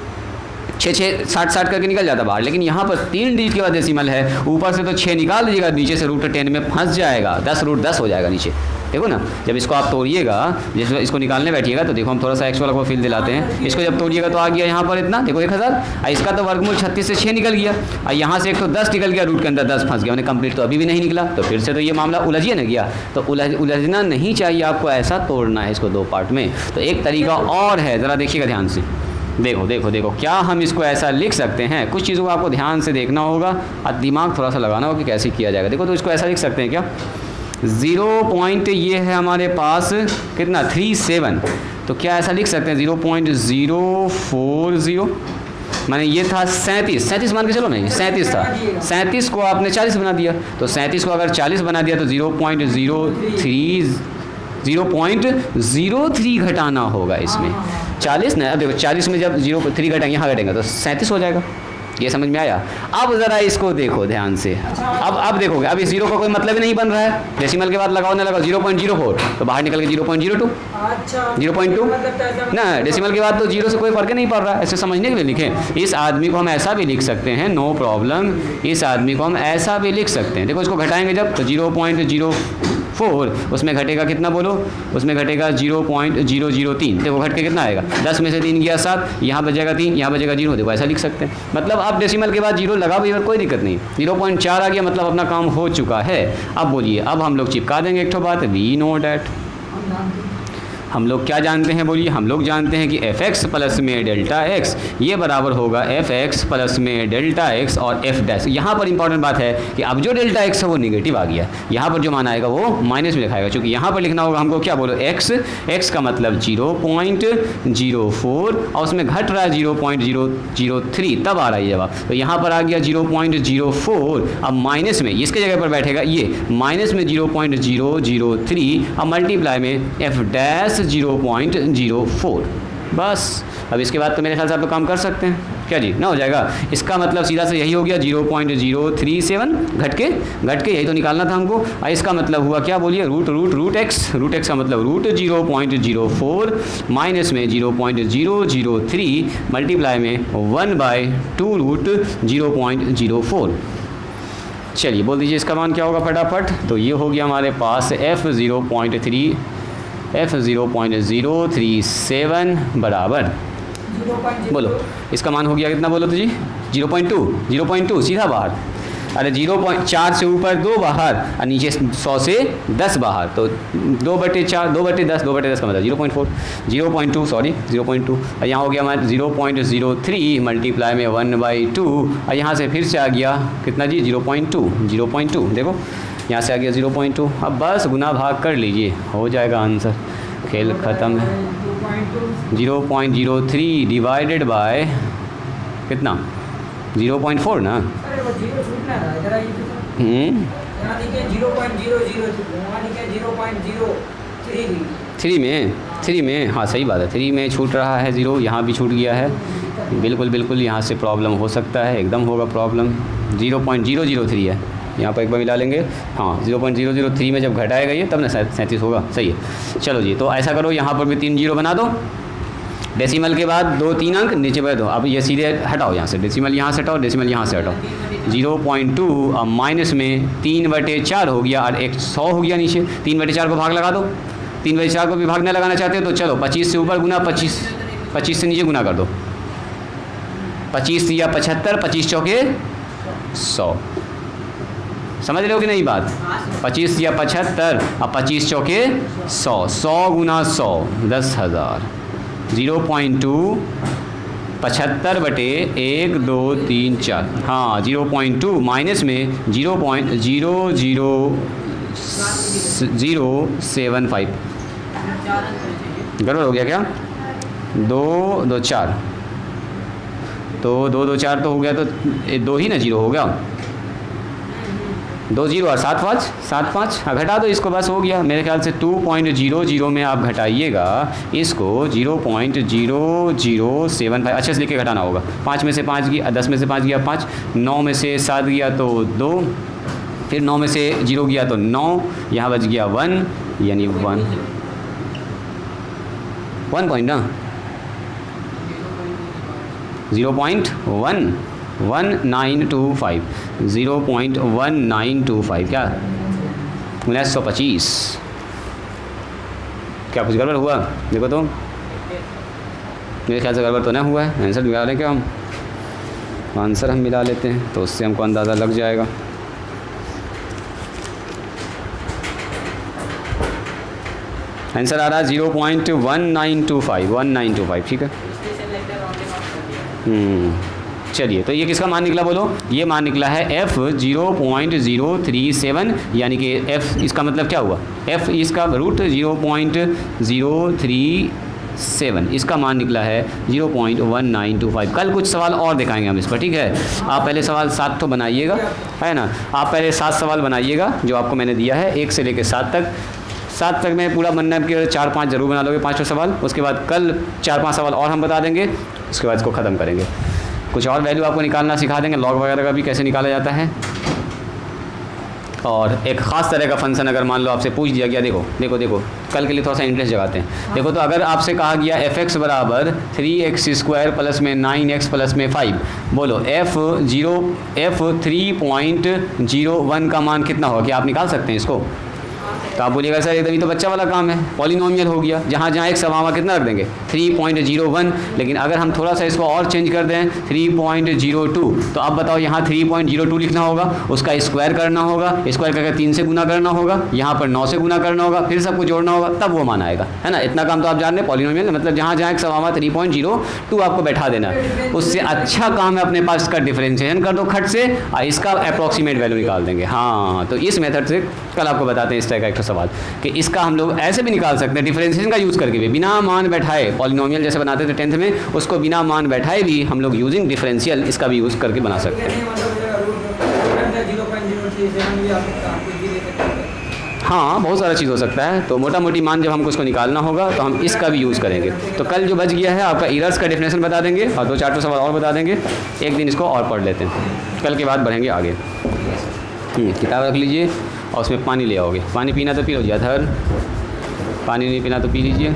6 60 करके निकल जाता बाहर। लेकिन यहाँ पर 3 डिजिट के बाद डेसिमल है, ऊपर से तो 6 निकाल दीजिएगा, नीचे से √10 में फंस जाएगा, 10 √10 हो जाएगा नीचे। देखो ना, जब इसको आप तोड़िएगा, जैसे इसको निकालने बैठिएगा तो देखो हम थोड़ा सा एक्स वाला को फील दिलाते हैं। इसको जब तोड़िएगा तो आ गया यहाँ पर इतना, देखो 1000। और इसका तो वर्गमूल 36 से 6 निकल गया, और यहाँ से एक तो 10 निकल गया, रूट के अंदर 10 फंस गया, मैंने कंप्लीट तो अभी भी नहीं निकला। तो फिर से तो ये मामला उलझिए ना गया। तो उलझना नहीं चाहिए, आपको ऐसा तोड़ना है इसको 2 पार्ट में। तो एक तरीका और है, ज़रा देखिएगा ध्यान से। देखो क्या हम इसको ऐसा लिख सकते हैं। कुछ चीज़ों को आपको ध्यान से देखना होगा और दिमाग थोड़ा सा लगाना होगा कि कैसे किया जाएगा। देखो तो इसको ऐसा लिख सकते हैं क्या, 0. ये है हमारे पास कितना 37, तो क्या ऐसा लिख सकते हैं 0.040, माने ये था 37 मान के चलो नहीं, 37 था, 37 को आपने 40 बना दिया। तो 37 को अगर 40 बना दिया तो 0.03 घटाना होगा इसमें 40 ना। अब देखो 40 में जब 0.3 घटाएंगे, यहाँ घटेंगे तो 37 हो जाएगा। ये समझ में आया? अब ज़रा इसको देखो ध्यान से। अब देखोगे, अब इस 0 का कोई मतलब ही नहीं बन रहा है। डेसिमल के बाद लगाओ ना लगाओ 0.04 तो बाहर निकल के 0.02, अच्छा 0.2 ना। डेसिमल के बाद तो 0 से कोई फर्क नहीं पड़ रहा है। ऐसे समझने के लिए लिखें। इस आदमी को हम ऐसा भी लिख सकते हैं, नो प्रॉब्लम। इस आदमी को हम ऐसा भी लिख सकते हैं। देखो इसको घटाएंगे जब तो 0.04, उसमें घटेगा कितना बोलो, उसमें घटेगा 0.003। देखो घट के कितना आएगा, 10 में से 3 गया 7, यहाँ बचेगा 3, यहाँ बचेगा 0। देखो ऐसा लिख सकते हैं। मतलब आप डेसिमल के बाद 0 लगा भी कोई दिक्कत नहीं, 0.4 आ गया मतलब अपना काम हो चुका है। अब बोलिए, अब हम लोग चिपका देंगे एक ठो बात, वी नो डैट हम लोग क्या जानते हैं बोलिए, हम लोग जानते हैं कि एफ एक्स प्लस में डेल्टा एक्स ये बराबर होगा एफ एक्स प्लस में डेल्टा एक्स और एफ डैश। यहाँ पर इंपॉर्टेंट बात है कि अब जो डेल्टा एक्स है वो निगेटिव आ गया, यहाँ पर जो मान आएगा वो माइनस में लिखाएगा, क्योंकि यहाँ पर लिखना होगा हमको क्या बोलो एक्स, एक्स का मतलब 0.04 और उसमें घट रहा है 0.003, तब आ रहा है जवाब। तो यहाँ पर आ गया 0.04, अब माइनस में इसके जगह पर बैठेगा ये माइनस में 0.003 अब मल्टीप्लाई में एफ डैश 0.04। बस अब इसके बाद तो मेरे ख्याल से आप लोग काम कर सकते हैं क्या जी, ना हो जाएगा। इसका मतलब सीधा से यही हो गया 0.037 घट के यही तो निकालना था हमको। और इसका मतलब हुआ क्या बोलिए, रूट एक्स का मतलब रूट 0.04 माइनस में 0.003 मल्टीप्लाई में 1/2 रूट 0.04। चलिए बोल दीजिए इसका मान क्या होगा फटाफट। तो ये हो गया हमारे पास f0.037 बराबर, बोलो इसका मान हो गया कितना, बोलो तो जी 0.2 सीधा बाहर, अरे 0.4 से ऊपर 2 बाहर और नीचे 100 से 10 बाहर, तो 2/4 2/10 2/10 का मतलब 0.2 और यहाँ हो गया हमारा 0.03 मल्टीप्लाई में 1/2 और यहाँ से फिर से आ गया कितना जी 0.2 देखो यहाँ से आ गया 0.2। अब बस गुना भाग कर लीजिए हो जाएगा आंसर, खेल ख़त्म है। 0.03 डिवाइडेड बाय कितना 0.4 ना, अरे वो जीरो छूटना है इधर आइए तो सर। यहाँ देखिए 0.002 वहाँ देखिए 0.03 3 में हाँ सही बात है, 3 में छूट रहा है 0, यहाँ भी छूट गया है, बिल्कुल यहाँ से प्रॉब्लम हो सकता है, एकदम होगा प्रॉब्लम। 0.003 है, यहाँ पर एक बार मिला लेंगे, हाँ 0.003 में जब घटाएगा ये तब ना 37 होगा, सही है। चलो जी तो ऐसा करो यहाँ पर भी 3 जीरो बना दो, डेसिमल के बाद 2-3 अंक नीचे बढ़ दो। अब ये सीधे हटाओ यहाँ से, डेसिमल यहाँ से हटाओ, डेसिमल यहाँ से हटाओ, 0.2 अब माइनस में 3/4 हो गया और 100 हो गया नीचे, 3/4 को भाग लगा दो, 3/4 को भी भाग नहीं लगाना चाहते हो तो चलो 25 से ऊपर गुना 25 से नीचे गुना कर दो, 25 या 75, 25 चौके 100, समझ रहे हो कि नहीं बात, 25 या 75 और 25 चौके 100 गुना 100 10,000, 0.2 75/1 2 3 4, हाँ 0.2 माइनस में 0.00075, गड़बड़ हो गया क्या, 2 2 4 तो 2 2 4 तो हो गया, तो 2 ही ना 0 हो गया, 2 0 और 7 5 घटा दो इसको, बस हो गया। मेरे ख्याल से 2.00 में आप घटाइएगा इसको 0.0075, अच्छे से लिख के घटाना होगा। 5 में से 5 गया, 10 में से 5 गया 5, 9 में से 7 गया तो 2, फिर 9 में से 0 गया तो 9, यहाँ बच गया 1 यानी 1 पॉइंट ना 0.1925 0.1925 क्या 1925, क्या कुछ गड़बड़ हुआ, देखो तो मेरे ख्याल से गड़बड़ तो नहीं हुआ है। आंसर मिला लें क्या हम, आंसर हम मिला लेते हैं तो उससे हमको अंदाज़ा लग जाएगा। आंसर आ रहा है 0.1925 ठीक है। चलिए तो ये किसका मान निकला बोलो, ये मान निकला है f 0.037 यानी कि f इसका मतलब क्या हुआ, f इसका रूट 0.037 इसका मान निकला है 0.1925। कल कुछ सवाल और दिखाएंगे हम इस पर, ठीक है। आप पहले सवाल 7 तो बनाइएगा, है ना, आप पहले 7 सवाल बनाइएगा जो आपको मैंने दिया है 1 से लेकर 7 तक में पूरा बनना है कि 4-5 जरूर बना लोगे 5 सवाल। उसके बाद कल 4-5 सवाल और हम बता देंगे, उसके बाद इसको ख़त्म करेंगे। कुछ और वैल्यू आपको निकालना सिखा देंगे, लॉग वगैरह का भी कैसे निकाला जाता है। और एक ख़ास तरह का फंक्शन अगर मान लो आपसे पूछ दिया गया, देखो कल के लिए थोड़ा सा इंटरेस्ट जगाते हैं। देखो तो अगर आपसे कहा गया f(x) बराबर 3x² प्लस में 9x प्लस में 5, बोलो f 3.01 का मान कितना होगा, क्या आप निकाल सकते हैं इसको। तो आप बोलिएगा सर ये तभी तो बच्चा वाला काम है, पॉलिनोमियल हो गया, जहाँ जहाँ एक सवावा कितना रख देंगे 3.01। लेकिन अगर हम थोड़ा सा इसको और चेंज कर दें 3.02, तो अब बताओ यहाँ 3.02 लिखना होगा, उसका स्क्वायर करना होगा, स्क्वायर करके 3 से गुना करना होगा, यहाँ पर 9 से गुना करना होगा, फिर सबको जोड़ना होगा, तब वो मान आएगा, है ना। इतना काम तो आप जान रहे हैं पॉलिनोमियल मतलब जहाँ जहाँ एक सवावा 3.02 आपको बैठा देना है। उससे अच्छा काम है अपने पास इसका डिफरेंशिएशन कर दो खट से और इसका अप्रॉक्सीमेट वैल्यू निकाल देंगे। हाँ, तो इस मेथड से कल आपको बताते हैं इस तरह का एक सवाल कि इसका हम लोग ऐसे भी निकाल सकते हैं डिफरेंशिएशन का यूज़ करके भी, बिना मान बैठाए, पॉलिनोमियल जैसे बनाते थे 10th में, उसको बिना मान बैठाए भी हम लोग यूजिंग डिफरेंशियल इसका भी यूज़ करके बना सकते हैं। हाँ, बहुत सारा चीज़ हो सकता है। तो मोटा मोटी मान जब हमको उसको निकालना होगा तो हम इसका भी यूज़ करेंगे। तो कल जो बच गया है आपका एरर्स का डेफिनेशन बता देंगे और 2-4 सवाल और बता देंगे। एक दिन इसको और पढ़ लेते हैं, कल के बाद बढ़ेंगे आगे। किताब रख लीजिए और उसमें पानी ले आओगे। पानी पीना तो पी लो, ज़्यादा पानी नहीं पीना तो पी लीजिए।